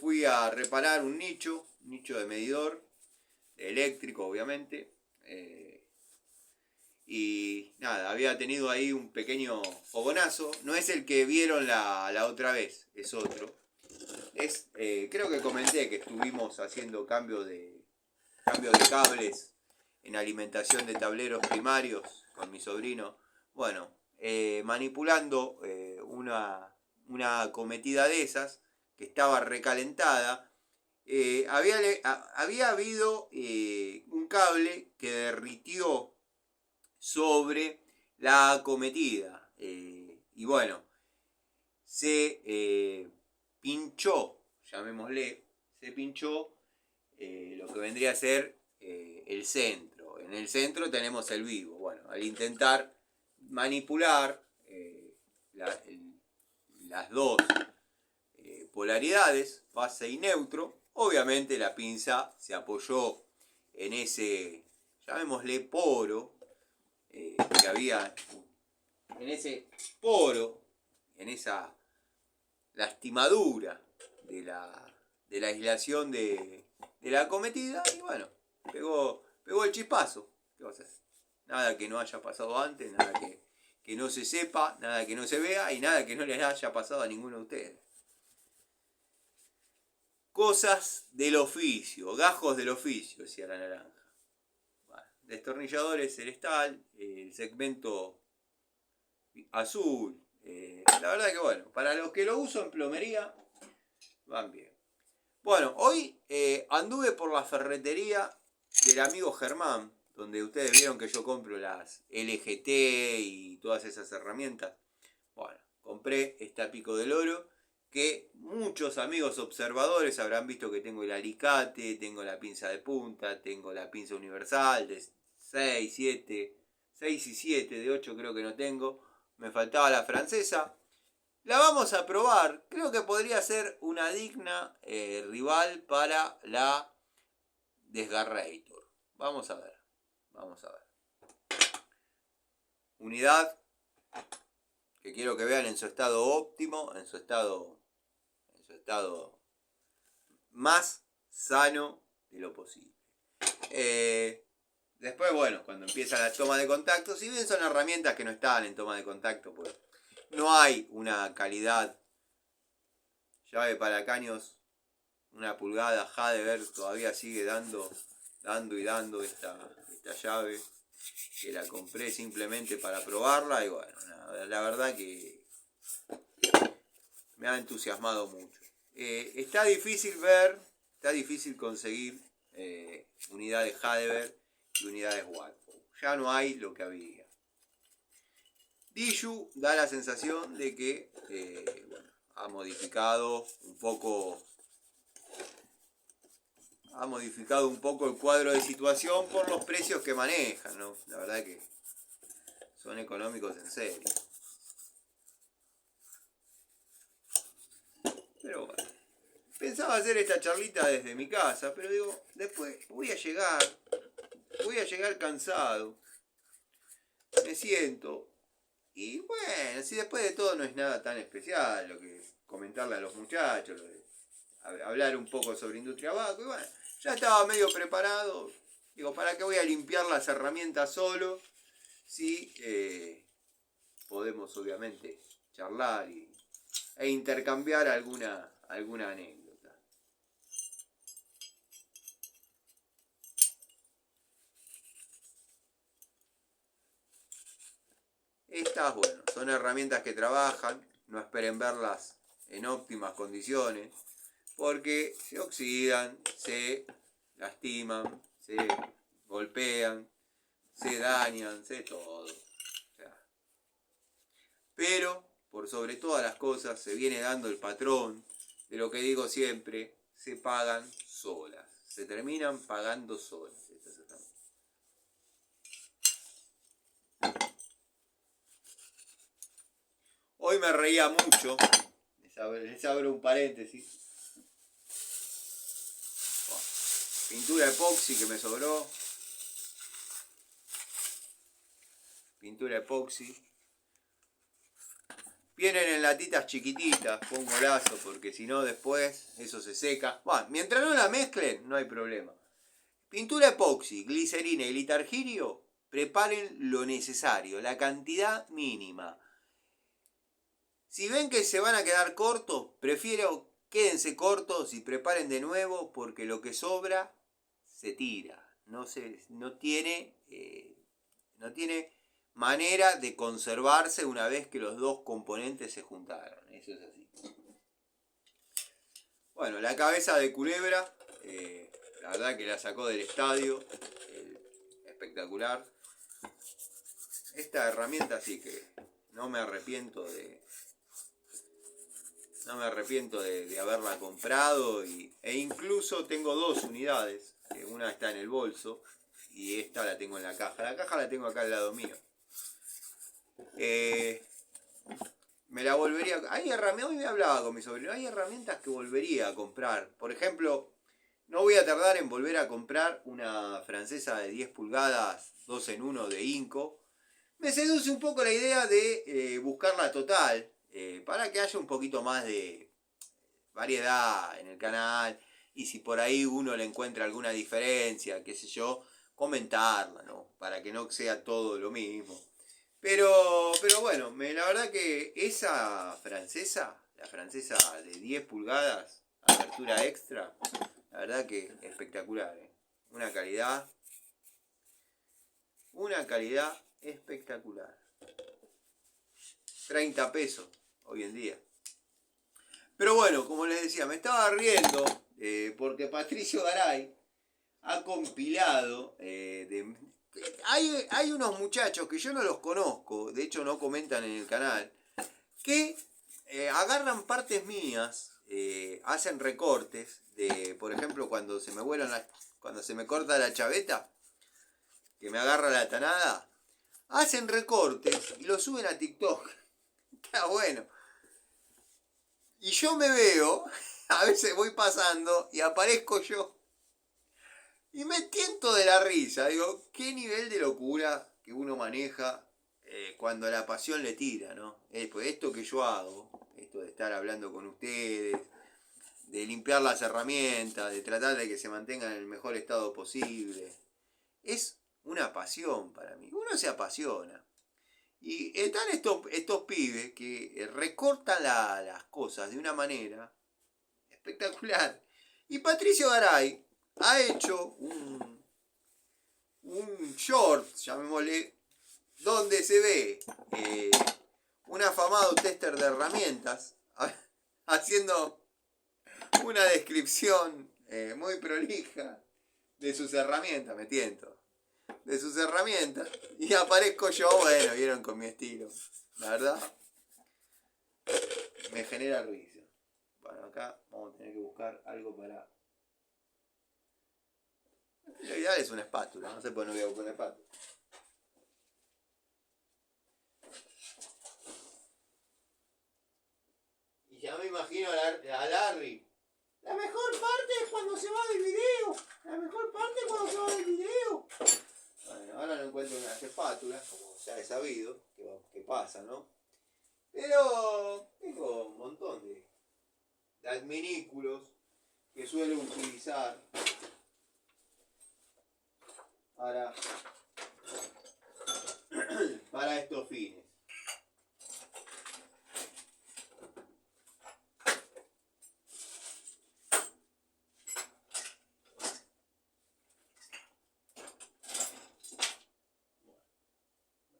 Fui a reparar un nicho de medidor eléctrico, obviamente. Y nada, había tenido ahí un pequeño fogonazo. No es el que vieron la otra vez, es otro. Creo que comenté que estuvimos haciendo cambio de cables en alimentación de tableros primarios con mi sobrino. Bueno, manipulando una acometida de esas que estaba recalentada. Había habido un cable que derritió sobre la acometida. Y bueno, se pinchó, llamémosle, lo que vendría a ser el centro. En el centro tenemos el vivo. Bueno, al intentar manipular las dos polaridades, fase y neutro, obviamente la pinza se apoyó en ese, llamémosle poro, que había en ese poro, en esa lastimadura de la aislación de la acometida, y bueno, pegó el chispazo. ¿Qué va a hacer? Nada que no haya pasado antes, nada que no se sepa, nada que no se vea y nada que no les haya pasado a ninguno de ustedes. Cosas del oficio, gajos del oficio, decía la naranja. Bueno, destornilladores Celestal, el segmento azul. La verdad que bueno, para los que lo uso en plomería, van bien. Bueno, hoy anduve por la ferretería del amigo Germán, donde ustedes vieron que yo compro las LGT y todas esas herramientas. Bueno, compré esta Pico del Oro, que muchos amigos observadores habrán visto que tengo el alicate, tengo la pinza de punta, tengo la pinza universal de 6, 7, 6 y 7, de 8 creo que no tengo. Me faltaba la francesa. La vamos a probar. Creo que podría ser una digna rival para la Desgarrator. Vamos a ver. Unidad que quiero que vean en su estado óptimo, en su estado más sano de lo posible. Después, bueno, cuando empiezan las tomas de contacto, si bien son herramientas que no están en toma de contacto, pues no hay una calidad. Llave para caños, una pulgada. Hadever todavía sigue dando esta llave, que la compré simplemente para probarla. Y bueno, la verdad que me ha entusiasmado mucho. Está difícil conseguir unidades Hadever y unidades Watpo. Ya no hay lo que había. Diju da la sensación de que bueno, ha modificado un poco el cuadro de situación por los precios que manejan, ¿no? La verdad que son económicos en serio. Pero bueno, pensaba hacer esta charlita desde mi casa, pero digo, después voy a llegar cansado, me siento, y bueno, si después de todo no es nada tan especial lo que comentarle a los muchachos, hablar un poco sobre industria Baco, y bueno, ya estaba medio preparado. Digo, ¿para qué voy a limpiar las herramientas solo? Si podemos obviamente charlar e intercambiar alguna anécdota. Estas, bueno, son herramientas que trabajan, no esperen verlas en óptimas condiciones, porque se oxidan, se lastiman, se golpean, se dañan, se todo. O sea, pero, por sobre todas las cosas, se viene dando el patrón de lo que digo siempre: se pagan solas, se terminan pagando solas. Hoy me me reía mucho. Les abro un paréntesis. Pintura epoxi que me sobró. Pintura epoxi. Vienen en latitas chiquititas, pongo lazo porque si no después eso se seca. Bueno, mientras no la mezclen, no hay problema. Pintura epoxi, glicerina y litargirio, preparen lo necesario, la cantidad mínima. Si ven que se van a quedar cortos, prefiero quédense cortos y preparen de nuevo porque lo que sobra se tira. No tiene manera de conservarse una vez que los dos componentes se juntaron. Eso es así. Bueno, la cabeza de culebra, la verdad que la sacó del estadio. Espectacular. Esta herramienta sí que no me arrepiento de haberla comprado e incluso tengo 2 unidades. Una está en el bolso y esta la tengo en la caja. La caja la tengo acá al lado mío. Me la volvería. Hoy me hablaba con mi sobrino. Hay herramientas que volvería a comprar. Por ejemplo, no voy a tardar en volver a comprar una francesa de 10 pulgadas 2 en 1 de Inco. Me seduce un poco la idea de buscarla total. Para que haya un poquito más de variedad en el canal. Y si por ahí uno le encuentra alguna diferencia, qué sé yo, comentarla, ¿no? Para que no sea todo lo mismo. Pero bueno, la verdad que esa francesa, la francesa de 10 pulgadas, apertura extra, la verdad que espectacular, ¿eh? Una calidad espectacular. 30 pesos hoy en día. Pero bueno, como les decía, me estaba riendo porque Patricio Garay ha compilado hay unos muchachos que yo no los conozco, de hecho no comentan en el canal, que agarran partes mías, hacen recortes de, por ejemplo, cuando se me corta la chaveta, que me agarra la tanada, hacen recortes y lo suben a TikTok. Está bueno. Y yo me veo, a veces voy pasando y aparezco yo. Y me tiento de la risa. Digo, qué nivel de locura que uno maneja cuando la pasión le tira, ¿no? Pues esto que yo hago, esto de estar hablando con ustedes, de limpiar las herramientas, de tratar de que se mantengan en el mejor estado posible, es una pasión para mí. Uno se apasiona. Y están estos pibes que recortan las cosas de una manera espectacular. Y Patricio Garay ha hecho un short, llamémosle, donde se ve un afamado tester de herramientas haciendo una descripción muy prolija de sus herramientas, me tiento, de sus herramientas, y aparezco yo, bueno, vieron, con mi estilo, la verdad, me genera risa. Bueno, acá vamos a tener que buscar algo para... Lo ideal es una espátula, no sé por qué no voy a buscar una espátula. Y ya me imagino a Larry. La mejor parte es cuando se va del video. La mejor parte es cuando se va del video. Bueno, ahora no encuentro unas espátulas, como ya he sabido, que pasa, ¿no? Pero tengo un montón de adminículos que suelo utilizar para estos fines.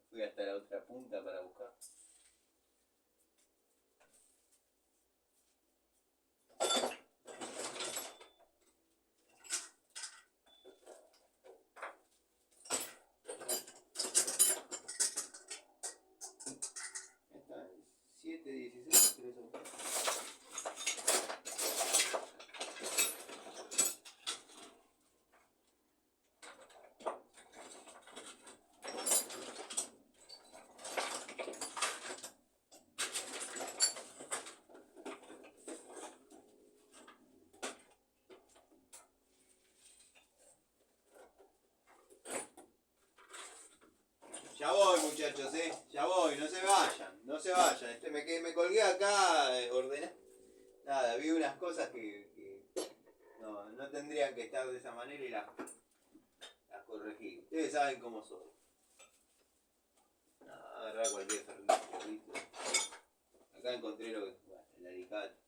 Fui hasta la otra punta para buscar. Ya voy, muchachos, ya voy, no se vayan, no se vayan. Me colgué acá, ordené. Nada, vi unas cosas que no tendrían que estar de esa manera y las corregí. Ustedes saben cómo soy. No, agarrar cualquier ferrito. Acá encontré lo que. Bueno, el alicate.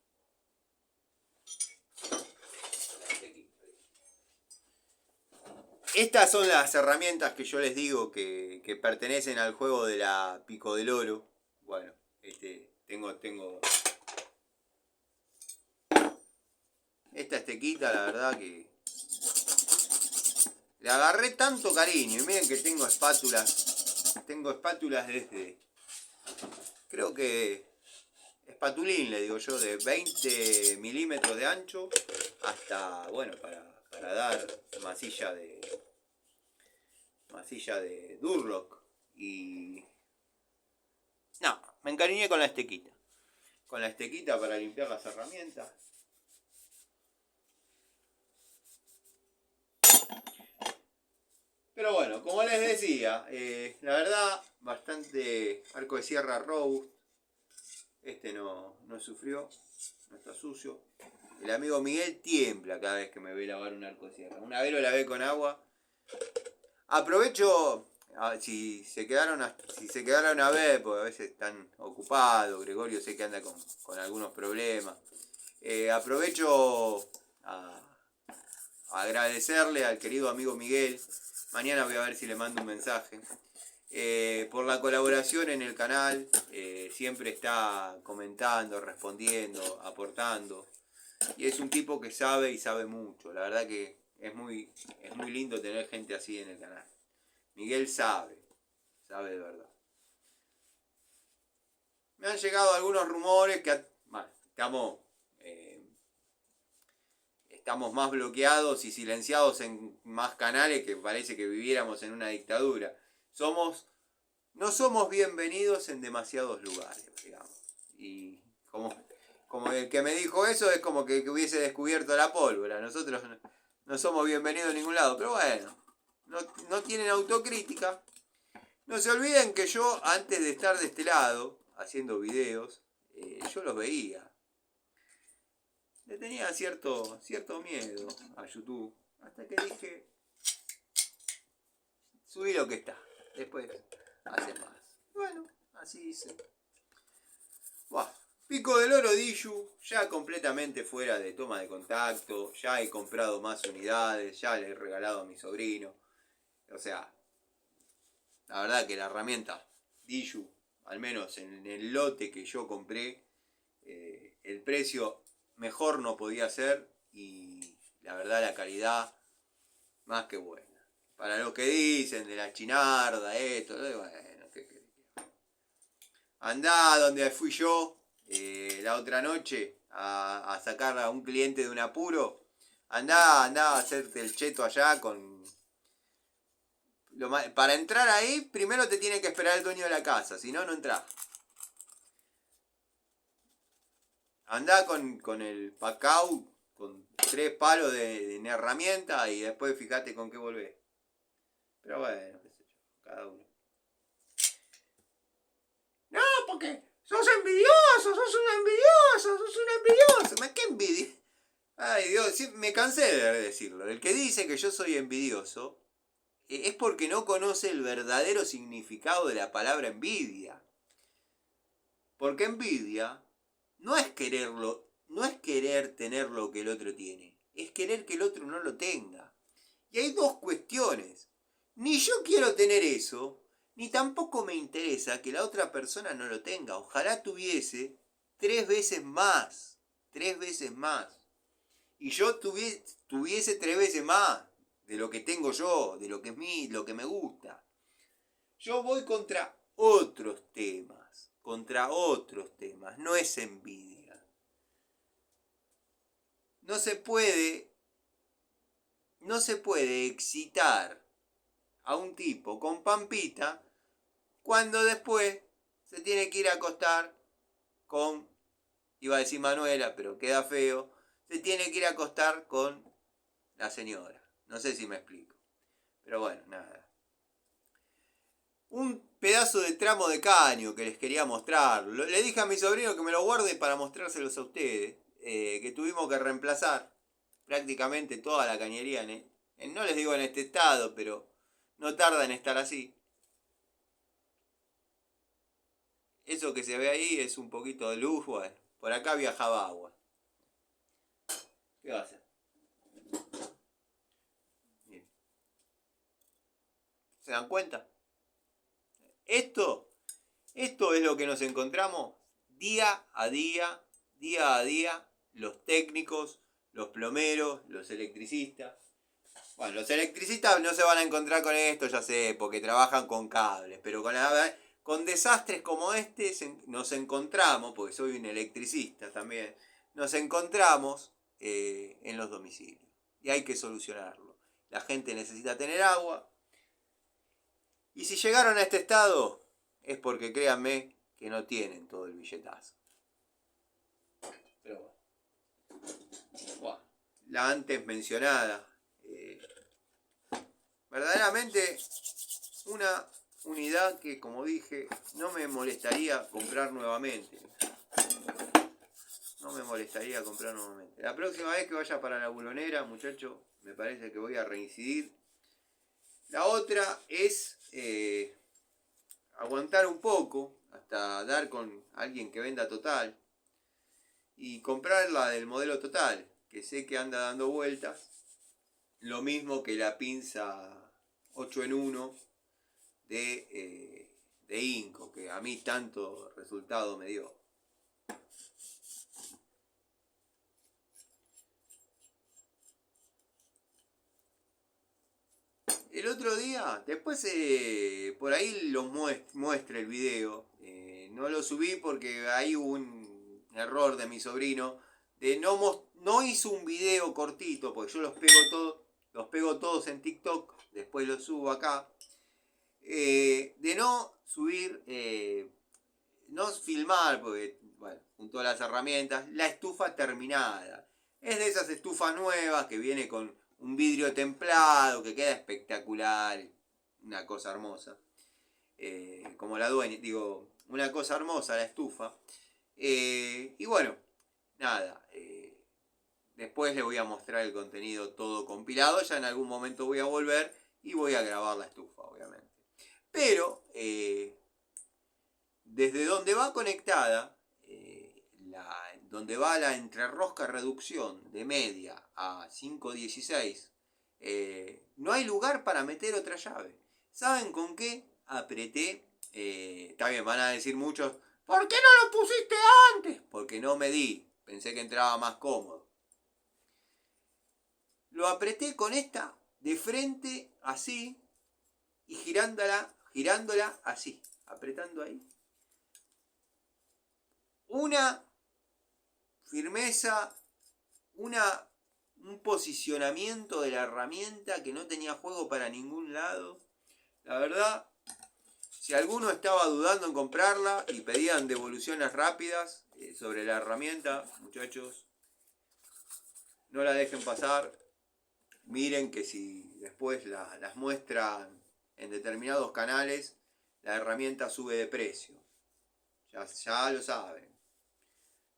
Estas son las herramientas que yo les digo que pertenecen al juego de la Pico del Oro. Bueno, tengo esta estequita, la verdad que le agarré tanto cariño. Y miren que tengo espátulas desde, creo que espatulín, le digo yo, de 20 milímetros de ancho hasta, bueno, para dar masilla de Durlock. Y no, me encariñé con la estequita. Con la estequita para limpiar las herramientas. Pero bueno, como les decía, la verdad, bastante arco de sierra robust. Este no sufrió, no está sucio. El amigo Miguel tiembla cada vez que me ve lavar un arco de sierra. Una vez lo lavé con agua. Aprovecho, si se quedaron a ver, porque a veces están ocupados. Gregorio sé que anda con algunos problemas. Aprovecho a agradecerle al querido amigo Miguel. Mañana voy a ver si le mando un mensaje. Por la colaboración en el canal. Siempre está comentando, respondiendo, aportando. Y es un tipo que sabe y sabe mucho. La verdad que es muy lindo tener gente así en el canal. Miguel sabe de verdad. Me han llegado algunos rumores que bueno, estamos más bloqueados y silenciados en más canales, que parece que viviéramos en una dictadura. No somos bienvenidos en demasiados lugares, digamos. Y como el que me dijo eso es como que hubiese descubierto la pólvora. Nosotros no somos bienvenidos en ningún lado. Pero bueno, no tienen autocrítica. No se olviden que yo, antes de estar de este lado, haciendo videos, yo los veía. Le tenía cierto miedo a YouTube. Hasta que dije, subí lo que está. Después hace más. Bueno, así hice. Buah. Pico del Oro Diju, ya completamente fuera de toma de contacto. Ya he comprado más unidades. Ya le he regalado a mi sobrino. O sea, la verdad que la herramienta Diju, al menos en el lote que yo compré, el precio mejor no podía ser. Y la verdad la calidad más que buena. Para lo que dicen de la chinarda, esto, bueno, ¿qué querés? Andá donde fui yo la otra noche a sacar a un cliente de un apuro. Andá a hacerte el cheto allá con... Para entrar ahí, primero te tiene que esperar el dueño de la casa, si no, no entrás. Andá con el pacau, con 3 palos de herramienta y después fíjate con qué volvés. Pero bueno, qué sé yo, cada uno. No, porque sos envidioso, sos un envidioso. ¿Qué envidia? Ay Dios, sí, me cansé de decirlo. El que dice que yo soy envidioso es porque no conoce el verdadero significado de la palabra envidia. Porque envidia no es quererlo, no es querer tener lo que el otro tiene, es querer que el otro no lo tenga. Y hay dos cuestiones. Ni yo quiero tener eso, ni tampoco me interesa que la otra persona no lo tenga. Ojalá tuviese 3 veces más. 3 veces más. Y yo tuviese 3 veces más de lo que tengo yo, de lo que es mí, lo que me gusta. Yo voy contra otros temas. No es envidia. No se puede excitar a un tipo con pampita cuando después se tiene que ir a acostar con, iba a decir Manuela, pero queda feo, se tiene que ir a acostar con la señora. No sé si me explico. Pero bueno, nada. Un de tramo de caño que les quería mostrar. Le dije a mi sobrino que me lo guarde para mostrárselos a ustedes. Que tuvimos que reemplazar prácticamente toda la cañería. No les digo en este estado, pero no tarda en estar así. Eso que se ve ahí es un poquito de luz. Bueno, por acá viajaba agua. ¿Qué va a hacer? Bien. ¿Se dan cuenta? Esto es lo que nos encontramos día a día, los técnicos, los plomeros, los electricistas. Bueno, los electricistas no se van a encontrar con esto, ya sé, porque trabajan con cables, pero con desastres como este nos encontramos, porque soy un electricista también, nos encontramos en los domicilios. Y hay que solucionarlo. La gente necesita tener agua. Y si llegaron a este estado, es porque créanme que no tienen todo el billetazo. Pero bueno, la antes mencionada, verdaderamente una unidad que, como dije, no me molestaría comprar nuevamente. No me molestaría comprar nuevamente. La próxima vez que vaya para la Bulonera, muchachos, me parece que voy a reincidir. La otra es aguantar un poco hasta dar con alguien que venda Total y comprar la del modelo Total, que sé que anda dando vueltas. Lo mismo que la pinza 8 en 1 de Inco, que a mí tanto resultado me dio. El otro día, después por ahí los muestre el video. No lo subí porque hay un error de mi sobrino. No hizo un video cortito, porque yo los pego todos en TikTok, después los subo acá. De no subir, no filmar, porque, bueno, con todas las herramientas, la estufa terminada. Es de esas estufas nuevas que viene con un vidrio templado, que queda espectacular, una cosa hermosa. Como la dueña, digo, una cosa hermosa la estufa. Y bueno, nada, después les voy a mostrar el contenido todo compilado, ya en algún momento voy a volver y voy a grabar la estufa, obviamente. Pero, desde donde va conectada, donde va la entrerrosca reducción de media a 516, no hay lugar para meter otra llave. ¿Saben con qué apreté? Está bien, van a decir muchos, ¿por qué no lo pusiste antes? Porque no medí, pensé que entraba más cómodo. Lo apreté con esta de frente, así, y girándola así, apretando ahí. Una firmeza, un posicionamiento de la herramienta que no tenía juego para ningún lado. La verdad, si alguno estaba dudando en comprarla y pedían devoluciones rápidas sobre la herramienta, muchachos, no la dejen pasar. Miren que si después las muestran en determinados canales, la herramienta sube de precio. Ya lo saben.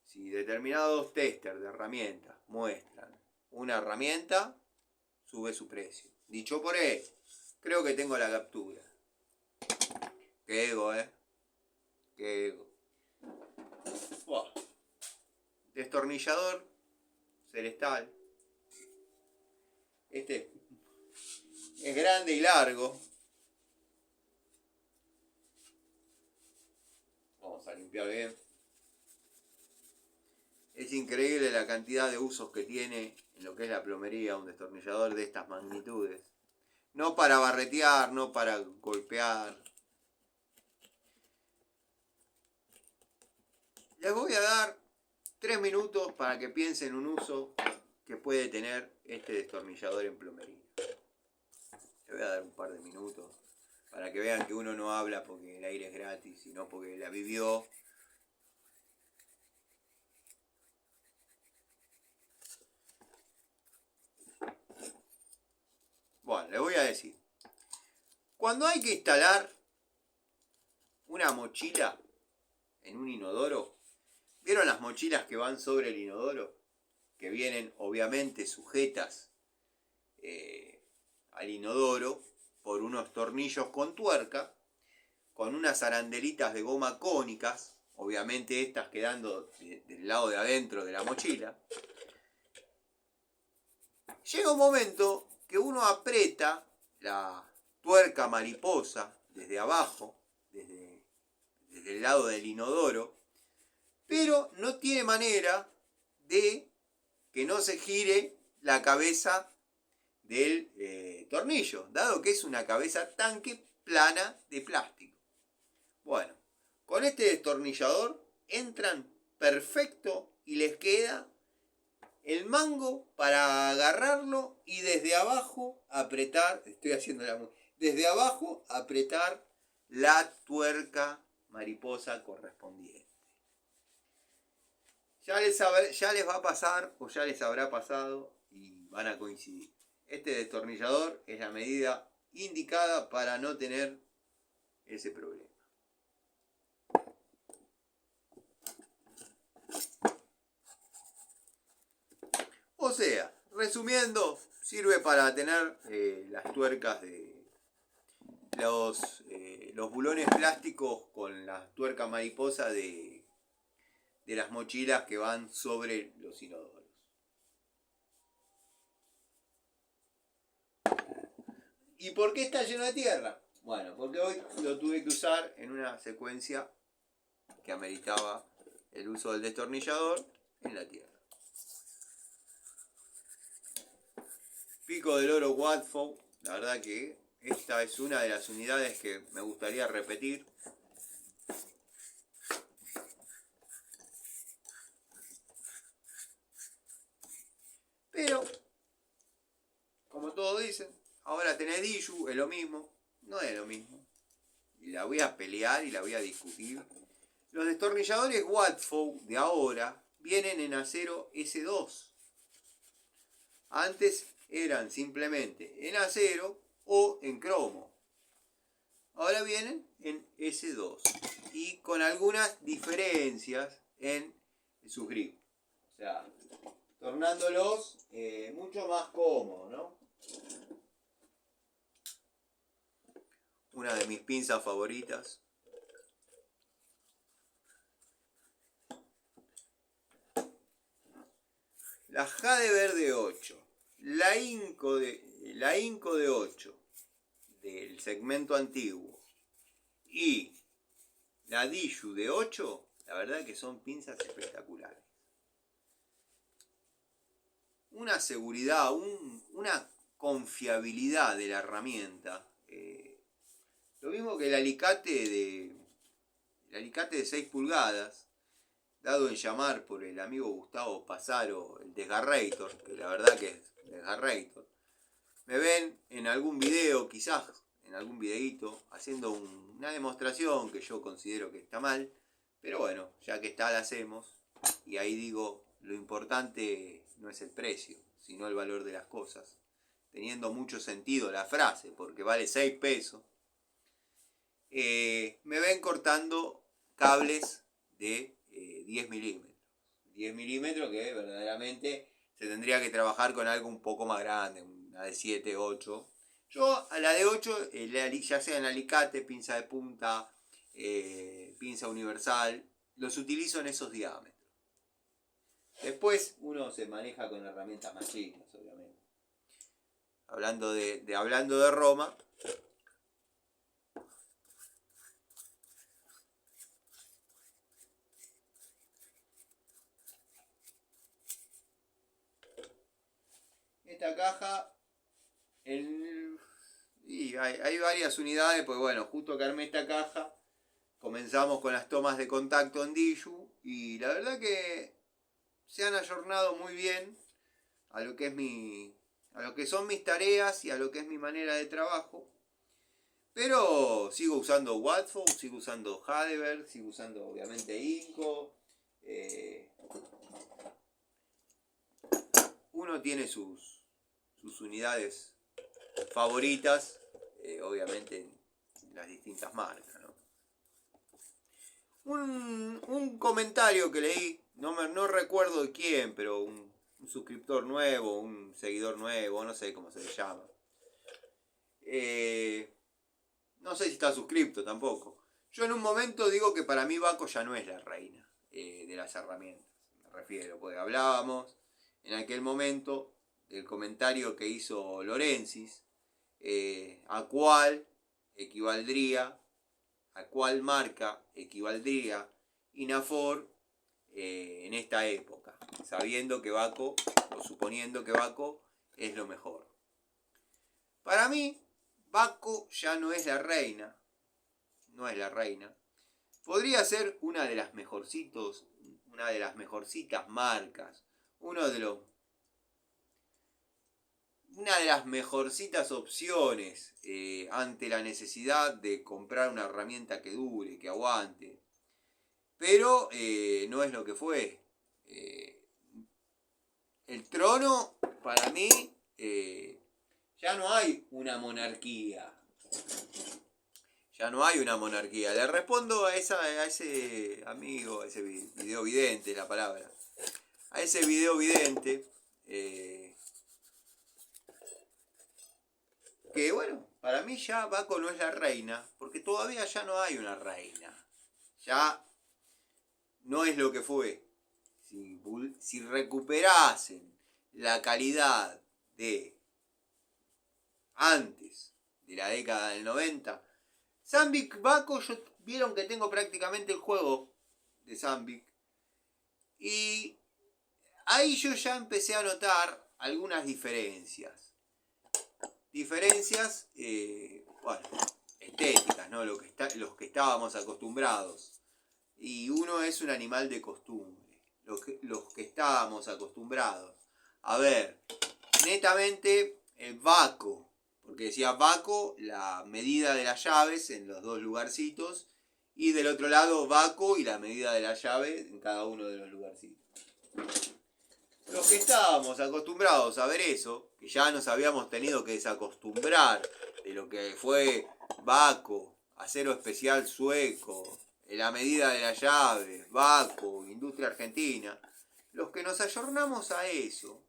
Si determinados testers de herramientas muestran una herramienta, sube su precio. Dicho por él, creo que tengo la captura. Qué ego, qué ego. Wow. Destornillador celestal. Este es grande y largo. Vamos a limpiar bien. Es increíble la cantidad de usos que tiene en lo que es la plomería un destornillador de estas magnitudes. No para barretear, no para golpear. Les voy a dar 3 minutos para que piensen un uso que puede tener este destornillador en plomería. Les voy a dar un par de minutos para que vean que uno no habla porque el aire es gratis, sino porque la vivió. Bueno, les voy a decir. Cuando hay que instalar una mochila en un inodoro. ¿Vieron las mochilas que van sobre el inodoro? Que vienen obviamente sujetas al inodoro por unos tornillos con tuerca, con unas arandelitas de goma cónicas, obviamente estas quedando del lado de adentro de la mochila. Llega un momento que uno aprieta la tuerca mariposa desde abajo, desde el lado del inodoro, pero no tiene manera de que no se gire la cabeza del tornillo, dado que es una cabeza tanque plana de plástico. Bueno, con este destornillador entran perfecto y les queda el mango para agarrarlo y desde abajo apretar, desde abajo apretar la tuerca mariposa correspondiente. Ya les va a pasar o ya les habrá pasado y van a coincidir. Este destornillador es la medida indicada para no tener ese problema. O sea, resumiendo, sirve para tener las tuercas de los bulones plásticos con la tuerca mariposa de las mochilas que van sobre los inodoros. ¿Y por qué está lleno de tierra? Bueno, porque hoy lo tuve que usar en una secuencia que ameritaba el uso del destornillador en la tierra. Pico del Oro Watford, la verdad que esta es una de las unidades que me gustaría repetir. Pero, como todos dicen, ahora tenés Diju, es lo mismo, no es lo mismo. Y la voy a pelear y la voy a discutir. Los destornilladores Watford de ahora vienen en acero S2. Antes eran simplemente en acero o en cromo. Ahora vienen en S2 y con algunas diferencias en sus gripos. O sea, tornándolos mucho más cómodos, ¿no? Una de mis pinzas favoritas. La Jade Verde 8. La Inco de 8 del segmento antiguo y la Diju de 8, la verdad que son pinzas espectaculares. Una seguridad, una confiabilidad de la herramienta. Lo mismo que el alicate de 6 pulgadas, dado en llamar por el amigo Gustavo Pasaro, el Desgarrator, que la verdad que es Desgarrator. Me ven en algún video, quizás en algún videíto, haciendo una demostración que yo considero que está mal, pero bueno, ya que está la hacemos, y ahí digo, lo importante no es el precio, sino el valor de las cosas, teniendo mucho sentido la frase, porque vale 6 pesos. Me ven cortando cables de 10 milímetros. 10 milímetros que verdaderamente se tendría que trabajar con algo un poco más grande, una de 7, 8. Yo a la de 8, ya sea en alicate, pinza de punta, pinza universal, los utilizo en esos diámetros. Después uno se maneja con herramientas más chicas, obviamente. Hablando de Roma. Esta caja, y hay varias unidades, pues bueno, justo que armé esta caja, comenzamos con las tomas de contacto en Diju, y la verdad que se han ayornado muy bien a lo que son mis tareas y a lo que es mi manera de trabajo. Pero sigo usando Watford, sigo usando Hadeberg, sigo usando obviamente Inco. Uno tiene sus unidades favoritas, obviamente en las distintas marcas, ¿no? un comentario que leí, no recuerdo de quién, pero un suscriptor nuevo, un seguidor nuevo, no sé cómo se le llama. No sé si está suscripto tampoco. Yo en un momento digo que para mí Baco ya no es la reina de las herramientas. Me refiero, porque hablábamos en aquel momento del comentario que hizo Lorensis, a cuál equivaldría, a cuál marca equivaldría Inafor en esta época, sabiendo que Baco, o suponiendo que Baco es lo mejor. Para mí, Baco ya no es la reina, no es la reina. Podría ser una de las mejorcitas marcas, una de las mejorcitas opciones ante la necesidad de comprar una herramienta que dure, que aguante. Pero no es lo que fue. El trono, para mí, ya no hay una monarquía. Ya no hay una monarquía. Le respondo a ese amigo, a ese video vidente, la palabra. A ese video vidente. Que bueno, para mí ya Baco no es la reina. Porque todavía ya no hay una reina. Ya no es lo que fue. Si recuperasen la calidad de antes de la década del 90, Zambic Baco, vieron que tengo prácticamente el juego de Zambic. Y ahí yo ya empecé a notar algunas diferencias. Diferencias, bueno, estéticas, ¿no? Los que estábamos acostumbrados. Y uno es un animal de costumbre. Los que estábamos acostumbrados a ver netamente el Baco, porque decía Baco la medida de las llaves en los dos lugarcitos, y del otro lado Baco y la medida de la llave en cada uno de los lugarcitos. Los que estábamos acostumbrados a ver eso, que ya nos habíamos tenido que desacostumbrar de lo que fue Baco, acero especial sueco, la medida de la llave, Baco, industria argentina, los que nos ayornamos a eso,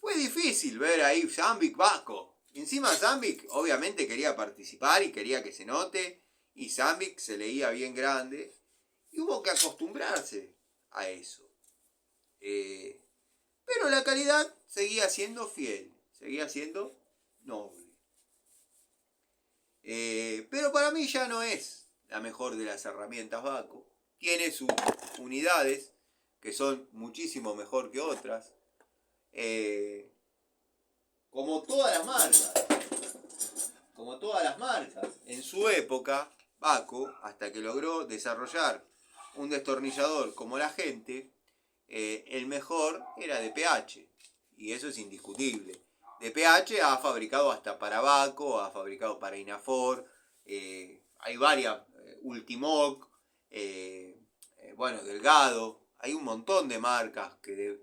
fue difícil ver ahí Zambic Baco. Encima Zambic obviamente quería participar y quería que se note, y Zambic se leía bien grande, y hubo que acostumbrarse a eso. Pero la calidad seguía siendo fiel, seguía siendo noble. Pero para mí ya no es la mejor de las herramientas Baco. Tiene sus unidades que son muchísimo mejor que otras. Como todas las marcas. Como todas las marcas. En su época, Baco, hasta que logró desarrollar un destornillador como la gente, el mejor era DPH. Y eso es indiscutible. DPH ha fabricado hasta para Baco, ha fabricado para Inafor, hay varias, Ultimoc, bueno, Delgado, hay un montón de marcas que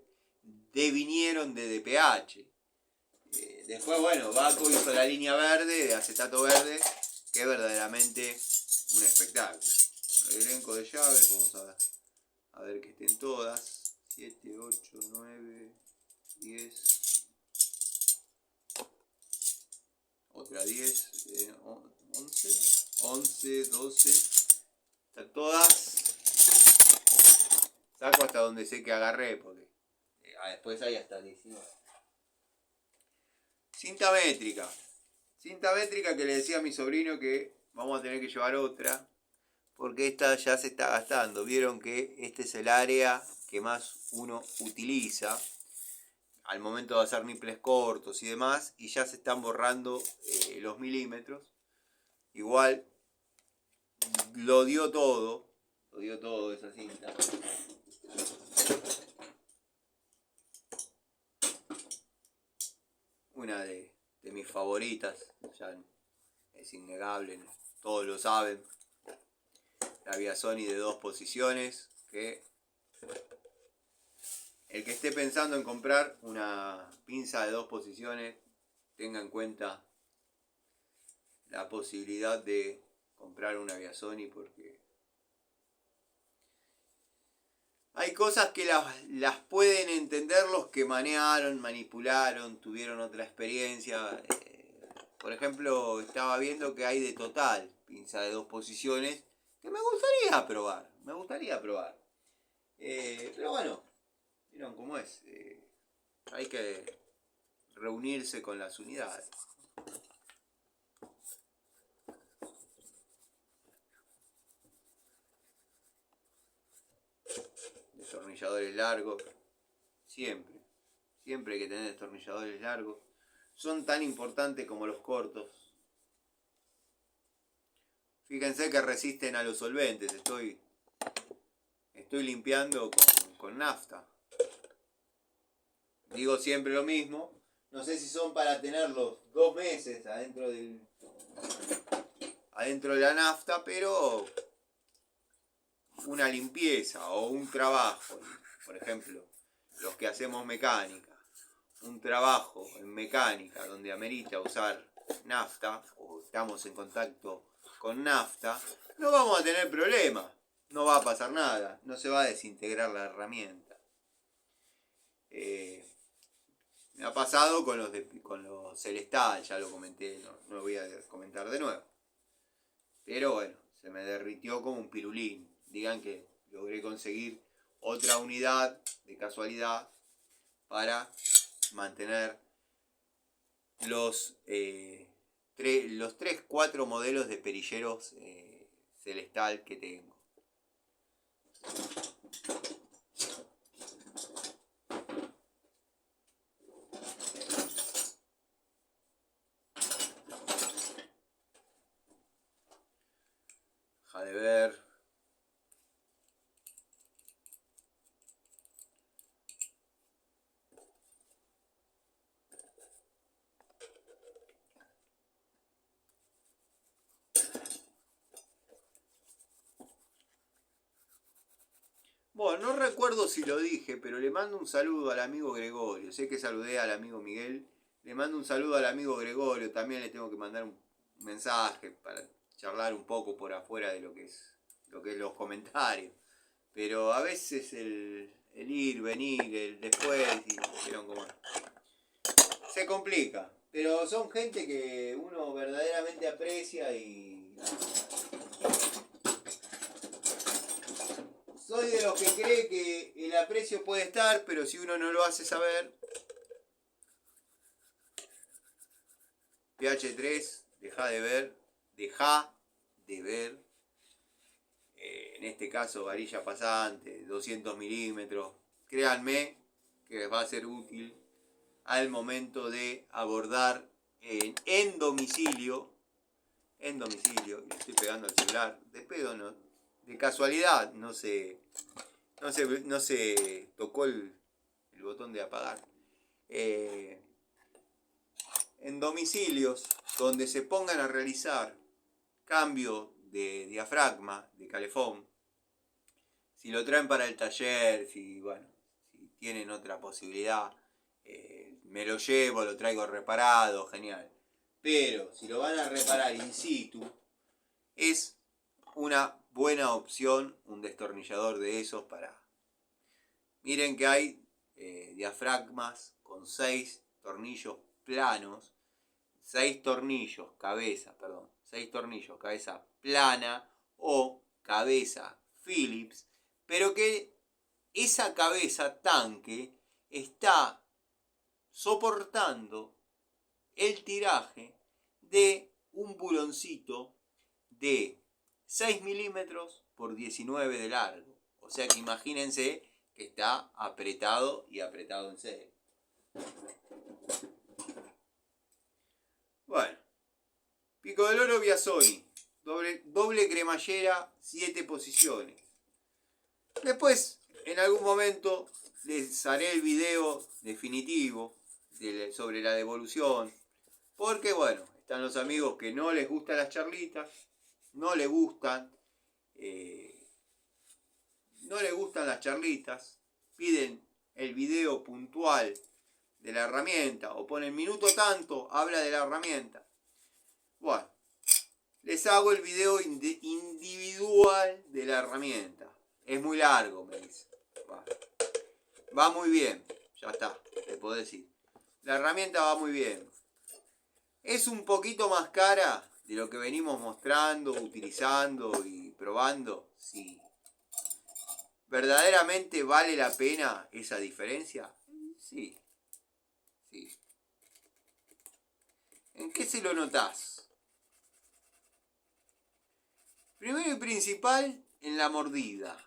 devinieron de DPH. Después, bueno, Baco hizo la línea verde, de acetato verde, que es verdaderamente un espectáculo. El elenco de llaves, vamos a ver que estén todas. 7, 8, 9, 10. Otra 10, 11, 12. Están todas. Saco hasta donde sé que agarré, porque después hay hasta 19. Cinta métrica. Cinta métrica que le decía a mi sobrino que vamos a tener que llevar otra, porque esta ya se está gastando. Vieron que este es el área que más uno utiliza al momento de hacer nipples cortos y demás, y ya se están borrando los milímetros. Igual lo dio todo esa cinta. Una de mis favoritas, ya es innegable, todos lo saben. La vía Sony de 2 posiciones, que el que esté pensando en comprar una pinza de 2 posiciones, tenga en cuenta la posibilidad de comprar una Viasoni porque hay cosas que las pueden entender los que manearon, manipularon, tuvieron otra experiencia. Por ejemplo, estaba viendo que hay de Total, pinza de 2 posiciones, que me gustaría probar. Pero bueno, vieron cómo es. Hay que reunirse con las unidades. Destornilladores largos, siempre hay que tener destornilladores largos. Son tan importantes como los cortos. Fíjense que resisten a los solventes. Estoy limpiando con nafta. Digo siempre lo mismo. No sé si son para tenerlos 2 meses adentro de la nafta, pero una limpieza o un trabajo, por ejemplo, los que hacemos mecánica, un trabajo en mecánica donde amerita usar nafta o estamos en contacto con nafta, no vamos a tener problema, no va a pasar nada, no se va a desintegrar la herramienta. Me ha pasado con los Celestal, ya lo comenté, no lo voy a comentar de nuevo. Pero bueno, se me derritió como un pirulín. Digan que logré conseguir otra unidad de casualidad para mantener los 3-4 modelos de perilleros Celestal que tengo. Deja de ver. Bueno, no recuerdo si lo dije, pero le mando un saludo al amigo Gregorio. Sé que saludé al amigo Miguel. Le mando un saludo al amigo Gregorio. También le tengo que mandar un mensaje para charlar un poco por afuera de lo que es los comentarios. Pero a veces el ir, venir, el después, ¿vieron cómo es? Se complica. Pero son gente que uno verdaderamente aprecia y... Soy de los que cree que el aprecio puede estar, pero si uno no lo hace saber, pH3, deja de ver, en este caso varilla pasante, 200 milímetros, créanme que les va a ser útil al momento de abordar en domicilio, y le estoy pegando al celular, de pedo no, de casualidad, no se tocó el botón de apagar. En domicilios donde se pongan a realizar cambio de diafragma, de calefón, si lo traen para el taller, si tienen otra posibilidad, me lo llevo, lo traigo reparado, genial. Pero si lo van a reparar in situ, es una buena opción un destornillador de esos para... Miren que hay diafragmas con 6 tornillos planos, 6 tornillos cabeza plana o cabeza Phillips, pero que esa cabeza tanque está soportando el tiraje de un buloncito de 6 milímetros por 19 de largo. O sea que imagínense que está apretado en serio. Bueno, pico del oro Viasoni, doble cremallera, 7 posiciones. Después, en algún momento, les haré el video definitivo sobre la devolución. Porque bueno, están los amigos que no les gustan las charlitas, no les gustan las charlitas, piden el video puntual de la herramienta o ponen minuto tanto, habla de la herramienta. Bueno, les hago el video individual de la herramienta. Es muy largo, me dice. Va muy bien, ya está, te puedo decir. La herramienta va muy bien. Es un poquito más cara de lo que venimos mostrando, utilizando y probando. Sí. ¿Verdaderamente vale la pena esa diferencia? Sí. Sí. ¿En qué se lo notás? Primero y principal, en la mordida.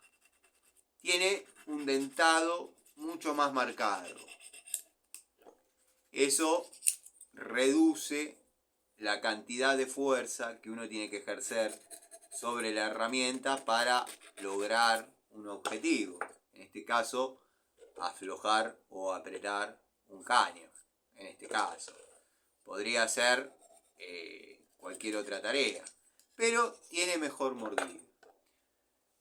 Tiene un dentado mucho más marcado. Eso reduce la cantidad de fuerza que uno tiene que ejercer sobre la herramienta para lograr un objetivo. En este caso, aflojar o apretar un caño. En este caso. Podría ser cualquier otra tarea. Pero tiene mejor mordida.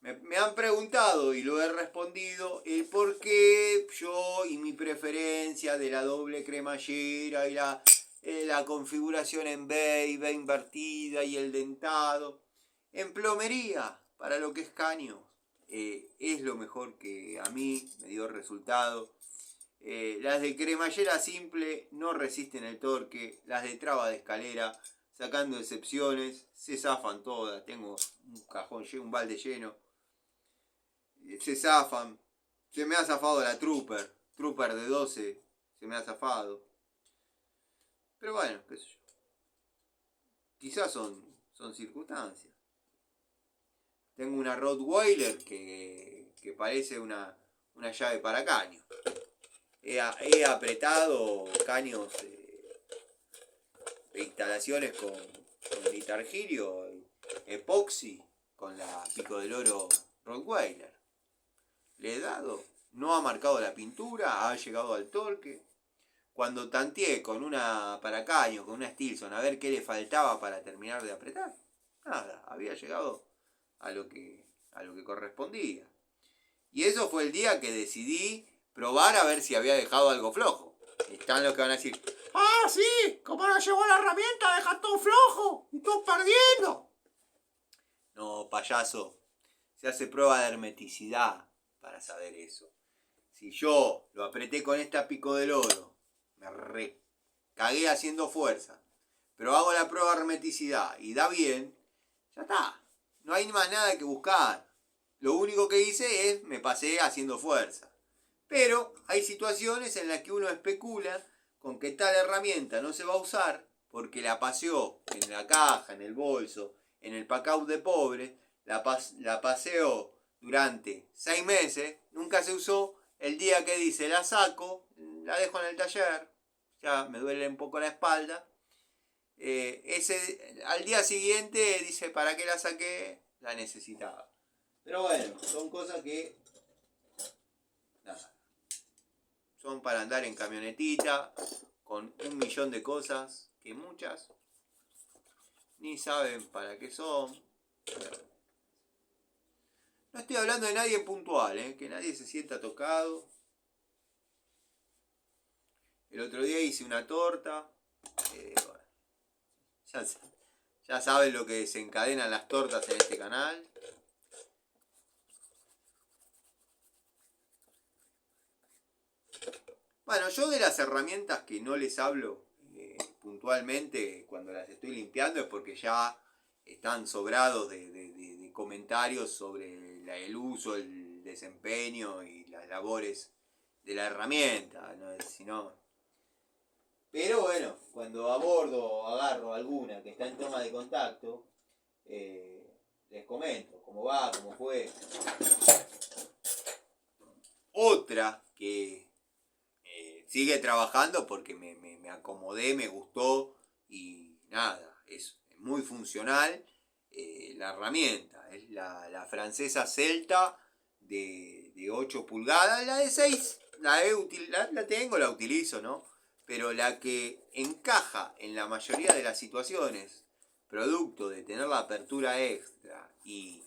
Me han preguntado y lo he respondido el por qué yo y mi preferencia de la doble cremallera y la configuración en B y B invertida y el dentado. En plomería, para lo que es caños, es lo mejor que a mí me dio resultado. Las de cremallera simple no resisten el torque, las de traba de escalera, sacando excepciones, se zafan todas. Tengo un cajón lleno, un balde lleno. Se zafan. Se me ha zafado la Trooper de 12, se me ha zafado. Pero bueno, qué sé yo. Quizás son circunstancias. Tengo una Rottweiler que parece una llave para caño. He apretado caños de instalaciones con nitargilio, epoxi, con la Pico del Oro Rottweiler. Le he dado, no ha marcado la pintura, ha llegado al torque. Cuando tanteé con una para caño, con una Stilson, a ver qué le faltaba para terminar de apretar, nada, había llegado a lo que correspondía. Y eso fue el día que decidí probar a ver si había dejado algo flojo. Están los que van a decir, ¡ah, sí! Como no llegó la herramienta, deja todo flojo y todo perdiendo. No, payaso, se hace prueba de hermeticidad para saber eso. Si yo lo apreté con esta Pico del Oro, me cagué haciendo fuerza, pero hago la prueba de hermeticidad y da bien, ya está. No hay más nada que buscar. Lo único que hice es, me pasé haciendo fuerza. Pero hay situaciones en las que uno especula con que tal herramienta no se va a usar porque la paseó en la caja, en el bolso, en el pack-out de pobre, la paseó durante 6 meses, nunca se usó. El día que dice la saco, la dejo en el taller, ya me duele un poco la espalda. Al día siguiente dice, ¿para qué la saqué? La necesitaba. Pero bueno, son cosas que nada, son para andar en camionetita con 1.000.000 de cosas que muchas ni saben para qué son. No estoy hablando de nadie puntual, que nadie se sienta tocado. El otro día hice una torta. Bueno, ya saben lo que desencadenan las tortas en este canal. Bueno, yo de las herramientas que no les hablo puntualmente cuando las estoy limpiando es porque ya están sobrados de comentarios sobre el uso, el desempeño y las labores de la herramienta, ¿no? Pero bueno, cuando agarro alguna que está en toma de contacto, les comento cómo va, cómo fue. Otra que sigue trabajando porque me acomodé, me gustó y nada, es muy funcional. La herramienta es la francesa Celta de 8 pulgadas, la de 6 la tengo, la utilizo, ¿no? Pero la que encaja en la mayoría de las situaciones, producto de tener la apertura extra y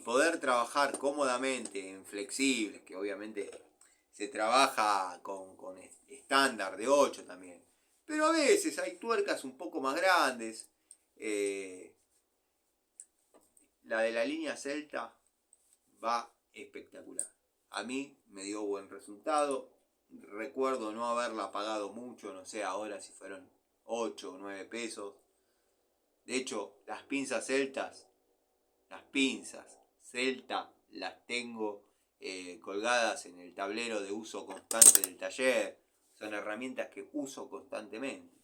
poder trabajar cómodamente en flexibles, que obviamente se trabaja con estándar de 8 también. Pero a veces hay tuercas un poco más grandes la de la línea Celta va espectacular. A mí me dio buen resultado. Recuerdo no haberla pagado mucho, no sé ahora si fueron 8 o 9 pesos. De hecho, las pinzas Celta las tengo colgadas en el tablero de uso constante del taller. Son herramientas que uso constantemente.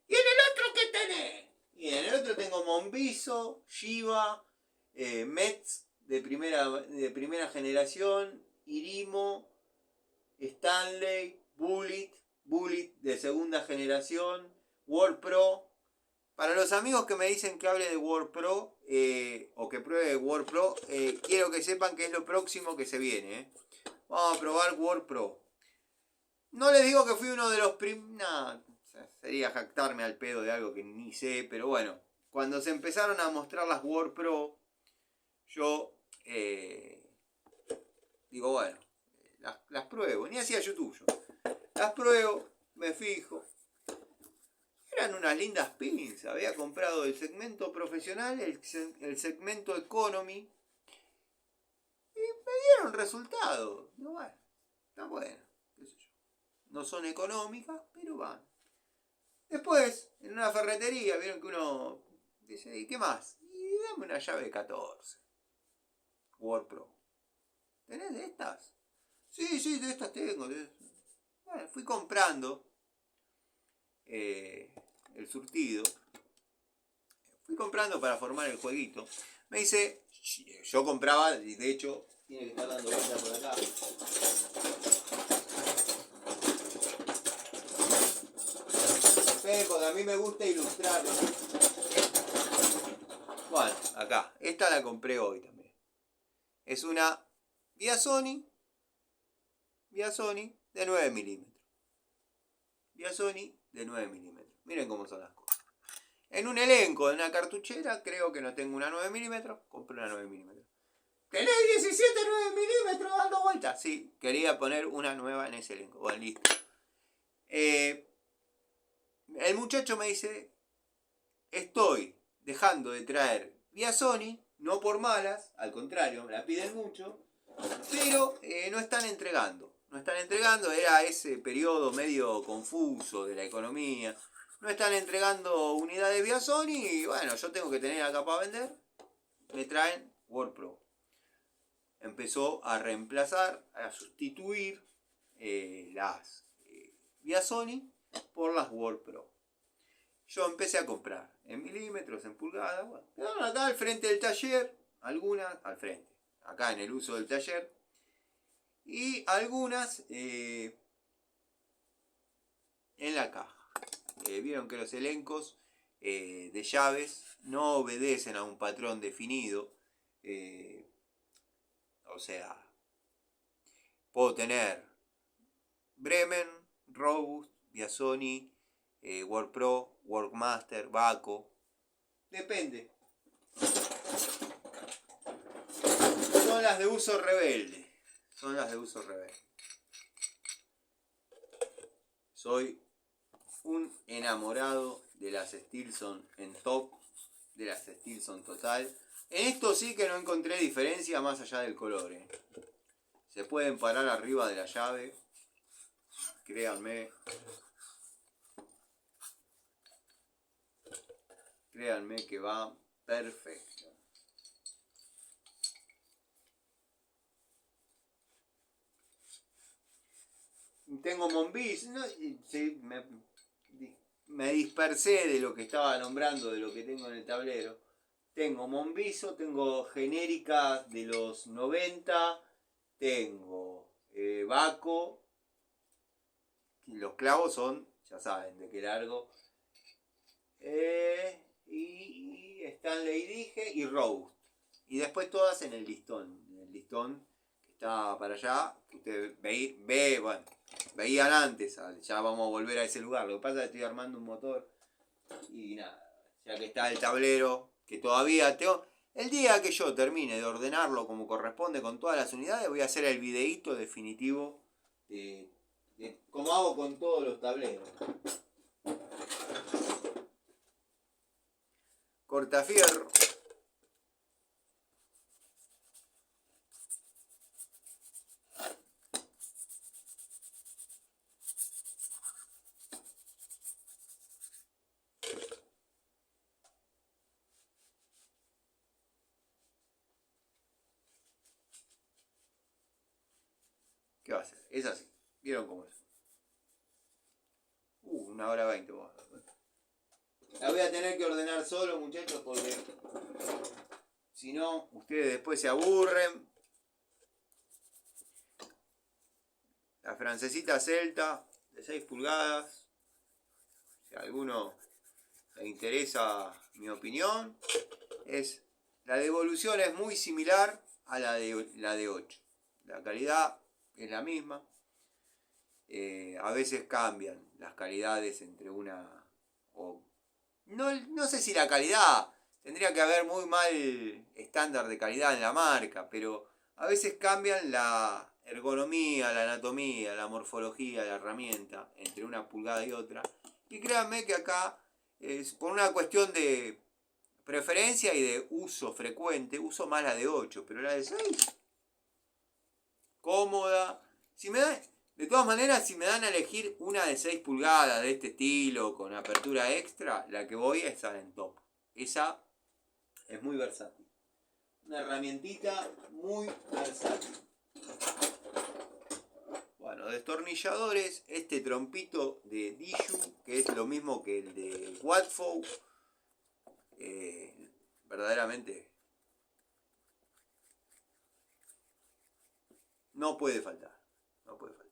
¿Y en el otro qué tenés? Y en el otro tengo Monviso, Shiba, Metz de primera generación, Irimo, Stanley, Bullet de segunda generación, World Pro. Para los amigos que me dicen que hable de World Pro o que pruebe World Pro, quiero que sepan que es lo próximo que se viene. Vamos a probar World Pro. No les digo que fui uno de los primeros. Sería jactarme al pedo de algo que ni sé, pero bueno, cuando se empezaron a mostrar las World Pro, yo digo, bueno, las pruebo, ni hacía YouTube yo. Las pruebo, me fijo. Eran unas lindas pinzas, había comprado el segmento profesional, el segmento economy, y me dieron resultados. Digo, bueno, está bueno, qué sé yo. No son económicas, pero van. Después, en una ferretería, vieron que uno dice, ¿y qué más? Y dame una llave 14. World Pro. ¿Tenés de estas? Sí, de estas tengo. Bueno, fui comprando el surtido. Fui comprando para formar el jueguito. Me dice, yo compraba, y de hecho, tiene que estar dando vuelta por acá. Porque a mí me gusta ilustrar. Bueno, acá. Esta la compré hoy también. Es una Biasoni de 9 milímetros. Biasoni de 9 milímetros. Miren cómo son las cosas. En un elenco de una cartuchera, creo que no tengo una 9 milímetros. Compré una 9 milímetros. ¿Tenés 17 9 milímetros dando vueltas? Sí, quería poner una nueva en ese elenco. Bueno, listo. El muchacho me dice, estoy dejando de traer Biasoni, no por malas, al contrario, me la piden mucho, pero no están entregando. No están entregando, era ese periodo medio confuso de la economía. No están entregando unidades Biasoni y bueno, yo tengo que tener acá para vender. Me traen World Pro. Empezó a reemplazar, a sustituir las Biasoni por las World Pro. Yo empecé a comprar en milímetros, en pulgadas. Bueno, quedaron acá al frente del taller, algunas al frente, acá en el uso del taller, y algunas en la caja. Vieron que los elencos de llaves no obedecen a un patrón definido. O sea, puedo tener Bremen, Robust, Biasoni, World Pro, Workmaster, Baco. Depende. Son las de uso rebelde. Soy un enamorado de las Stilson en top. De las Stilson total. En esto sí que no encontré diferencia más allá del color. Se pueden parar arriba de la llave. Créanme. Créanme que va perfecto. Tengo Monvis, ¿no? Sí, me dispersé de lo que estaba nombrando, de lo que tengo en el tablero. Tengo Monviso, tengo genéricas de los 90, tengo Baco. Los clavos son, ya saben de qué largo. Y Stanley dije y Rose. Y después todas en el listón. En el listón que está para allá. Que ustedes bueno, veían antes. Ya vamos a volver a ese lugar. Lo que pasa es que estoy armando un motor. Y nada. Ya que está el tablero. Que todavía tengo. El día que yo termine de ordenarlo como corresponde con todas las unidades. Voy a hacer el videíto definitivo. Como hago con todos los tableros. Cortafierro. ¿Qué va a hacer? Es así. ¿Vieron cómo es? 1 hora 20. La voy a tener que ordenar solo, muchachos, porque si no, ustedes después se aburren. La francesita celta de 6 pulgadas. Si a alguno le interesa mi opinión, la devolución es muy similar a la de 8. La calidad es la misma. A veces cambian las calidades entre una... No sé si la calidad, tendría que haber muy mal estándar de calidad en la marca, pero a veces cambian la ergonomía, la anatomía, la morfología, la herramienta entre una pulgada y otra. Y créanme que acá, por una cuestión de preferencia y de uso frecuente, uso más la de 8, pero la de 6, cómoda. De todas maneras, si me dan a elegir una de 6 pulgadas de este estilo, con apertura extra, la que voy es a en top. Esa es muy versátil. Una herramientita muy versátil. Bueno, destornilladores, este trompito de Dishu, que es lo mismo que el de Watfow, verdaderamente no puede faltar. No puede faltar.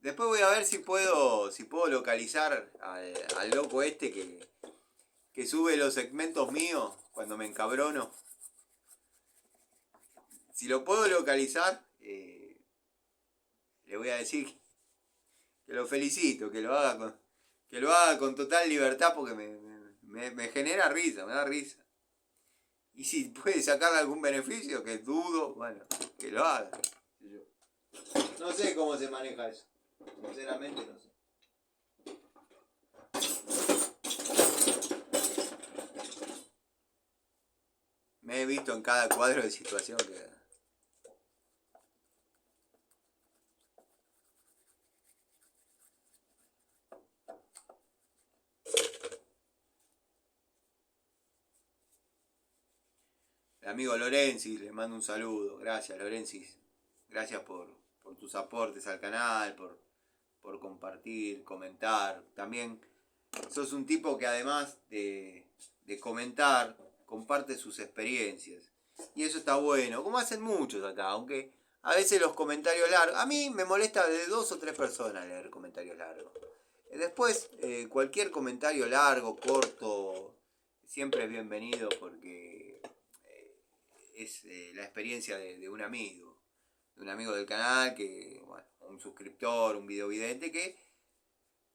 Después voy a ver si puedo localizar al loco este que sube los segmentos míos cuando me encabrono. Si lo puedo localizar, le voy a decir que lo felicito, que lo haga con total libertad, porque me genera risa, me da risa. Y si puede sacarle algún beneficio, que dudo, bueno, que lo haga. No sé cómo se maneja eso. Sinceramente no sé. Me he visto en cada cuadro de situación que... El amigo Lorenzi, le mando un saludo. Gracias, Lorenzi. Gracias por tus aportes al canal, por compartir, comentar. También sos un tipo que además de comentar, comparte sus experiencias. Y eso está bueno, como hacen muchos acá, aunque a veces los comentarios largos... A mí me molesta de 2 o 3 personas leer comentarios largos. Después, cualquier comentario largo, corto, siempre es bienvenido, porque es la experiencia de un amigo. De un amigo del canal, que, bueno, un suscriptor, un videovidente, que,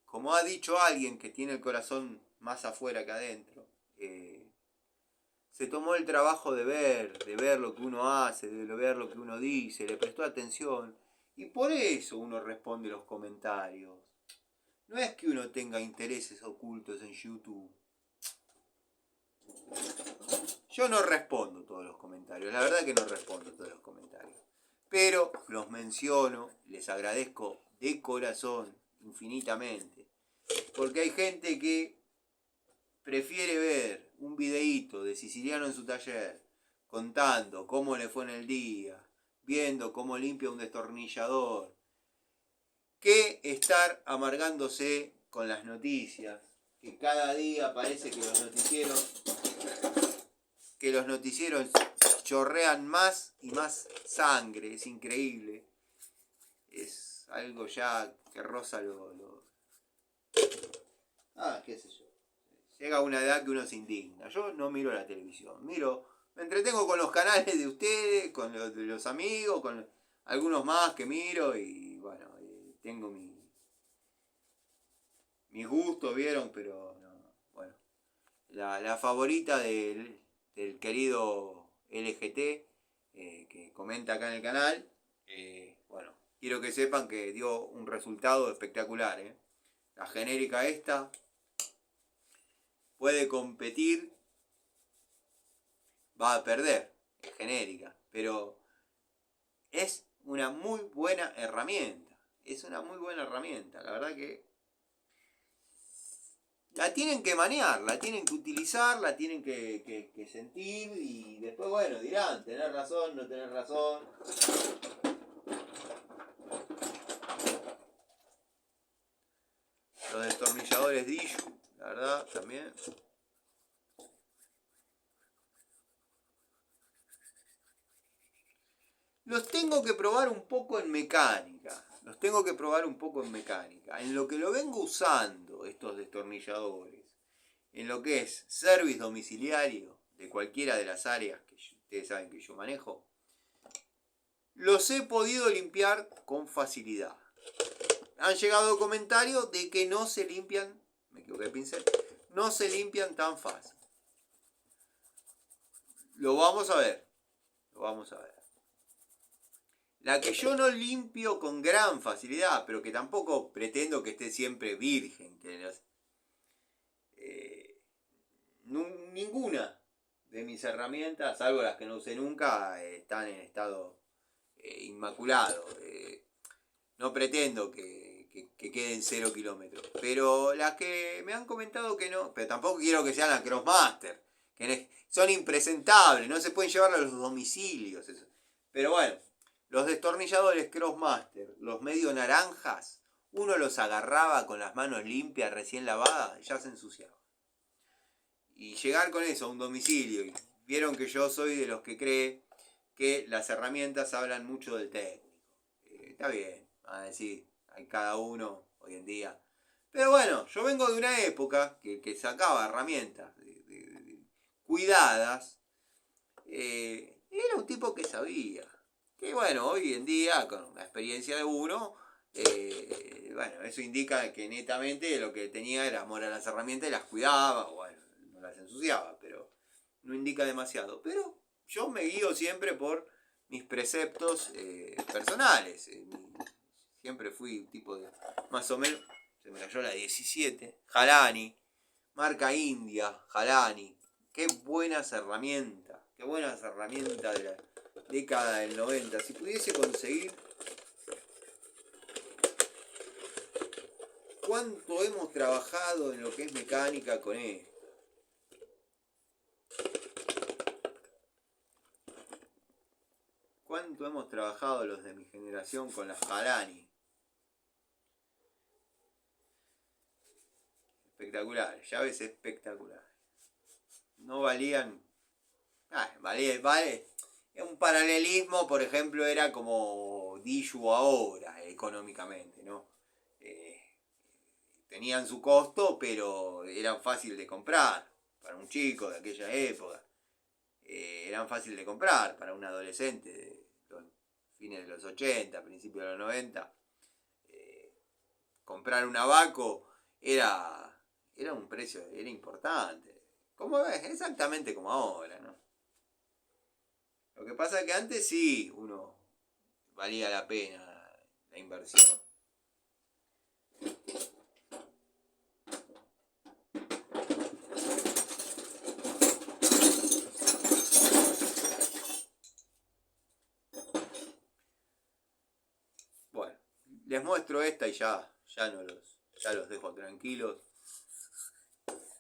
como ha dicho alguien que tiene el corazón más afuera que adentro, se tomó el trabajo de ver lo que uno hace, de ver lo que uno dice, le prestó atención, y por eso uno responde los comentarios. No es que uno tenga intereses ocultos en YouTube. Yo no respondo todos los comentarios, la verdad que no respondo todos los comentarios. Pero los menciono, les agradezco de corazón, infinitamente. Porque hay gente que prefiere ver un videíto de Siciliano en su taller, contando cómo le fue en el día, viendo cómo limpia un destornillador, que estar amargándose con las noticias, que cada día parece que los noticieros chorrean más y más sangre. Es increíble. Es algo ya que roza qué sé yo. Llega una edad que uno se indigna. Yo no miro la televisión. Me entretengo con los canales de ustedes, con los de los amigos, con algunos más que miro, y bueno, tengo mis gustos, ¿vieron? Pero no, bueno. La favorita del querido LGT, que comenta acá en el canal, bueno, quiero que sepan que dio un resultado espectacular. La genérica esta puede competir, va a perder, es genérica, pero es una muy buena herramienta. Es una muy buena herramienta, la verdad que la tienen que manejar, la tienen que utilizar, la tienen que sentir y después, bueno, dirán, tener razón, no tener razón. Los destornilladores Diju, la verdad, también. Los tengo que probar un poco en mecánica. Los tengo que probar un poco en mecánica. En lo que lo vengo usando, estos destornilladores, en lo que es service domiciliario de cualquiera de las áreas que ustedes saben que yo manejo, los he podido limpiar con facilidad. Han llegado comentarios de que no se limpian, me equivoqué de pincel, no se limpian tan fácil. Lo vamos a ver, lo vamos a ver. La que yo no limpio con gran facilidad, pero que tampoco pretendo que esté siempre virgen, que ninguna de mis herramientas, salvo las que no usé nunca, están en estado inmaculado. No pretendo que queden 0 kilómetros, pero las que me han comentado que no, pero tampoco quiero que sean las Crossmaster, que son impresentables, no se pueden llevar a los domicilios. Eso. Pero bueno, los destornilladores Crossmaster, los medio naranjas, uno los agarraba con las manos limpias, recién lavadas, ya se ensuciaba. Y llegar con eso a un domicilio, y vieron que yo soy de los que cree que las herramientas hablan mucho del técnico. Está bien, van a decir, hay cada uno hoy en día. Pero bueno, yo vengo de una época que sacaba herramientas cuidadas. Era un tipo que sabía. Que bueno, hoy en día, con la experiencia de uno, bueno, eso indica que netamente lo que tenía era amor a las herramientas y las cuidaba, bueno, no las ensuciaba, pero no indica demasiado. Pero yo me guío siempre por mis preceptos personales. Siempre fui un tipo de, más o menos, se me cayó la 17, Jalani, marca India, Jalani. Qué buenas herramientas de la década del 90. Si pudiese conseguir, cuánto hemos trabajado en lo que es mecánica con esto. Cuánto hemos trabajado los de mi generación con las Jalani. Espectaculares, llaves espectaculares. No valían. Vale. Un paralelismo, por ejemplo, era como Diju ahora, económicamente, ¿no? Tenían su costo, pero eran fáciles de comprar para un chico de aquella época. Eran fáciles de comprar para un adolescente de los fines de los 80, principios de los 90. Comprar un abaco era un precio, era importante. Como ves, exactamente como ahora, ¿no? Lo que pasa es que antes sí, uno valía la pena la inversión. Bueno, les muestro esta y ya los dejo tranquilos.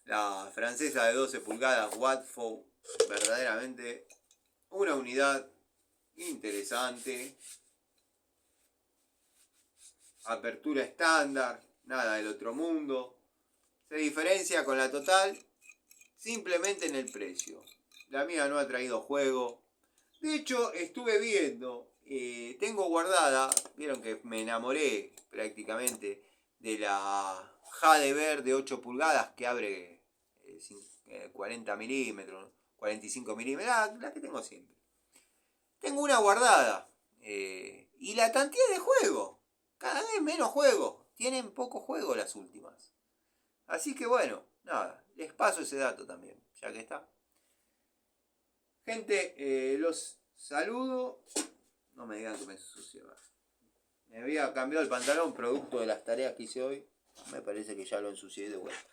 La francesa de 12 pulgadas Watford, verdaderamente una unidad interesante. Apertura estándar, nada del otro mundo. Se diferencia con la Total simplemente en el precio. La mía no ha traído juego. De hecho, estuve viendo, tengo guardada, vieron que me enamoré prácticamente de la Jadever de 8 pulgadas que abre 40 milímetros, 45 milímetros, la que tengo siempre. Tengo una guardada y la cantidad de juego, cada vez menos juego, tienen poco juego las últimas. Así que bueno, nada, les paso ese dato también, ya que está. Gente, los saludo. No me digan que me ensucié. Me había cambiado el pantalón producto de las tareas que hice hoy. Me parece que ya lo ensucié de vuelta.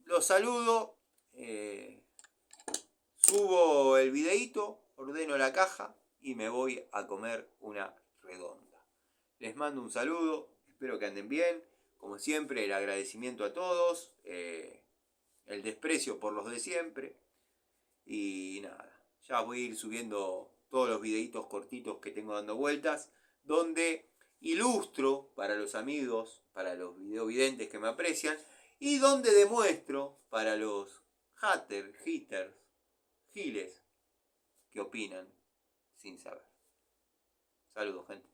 Los saludo. Subo el videíto, ordeno la caja y me voy a comer una redonda. Les mando un saludo, espero que anden bien. como siempre, el agradecimiento a todos, el desprecio por los de siempre. Y nada, ya voy a ir subiendo todos los videitos cortitos que tengo dando vueltas, donde ilustro para los amigos, para los videovidentes que me aprecian, y donde demuestro para los haters, giles, que opinan sin saber. Saludos, gente.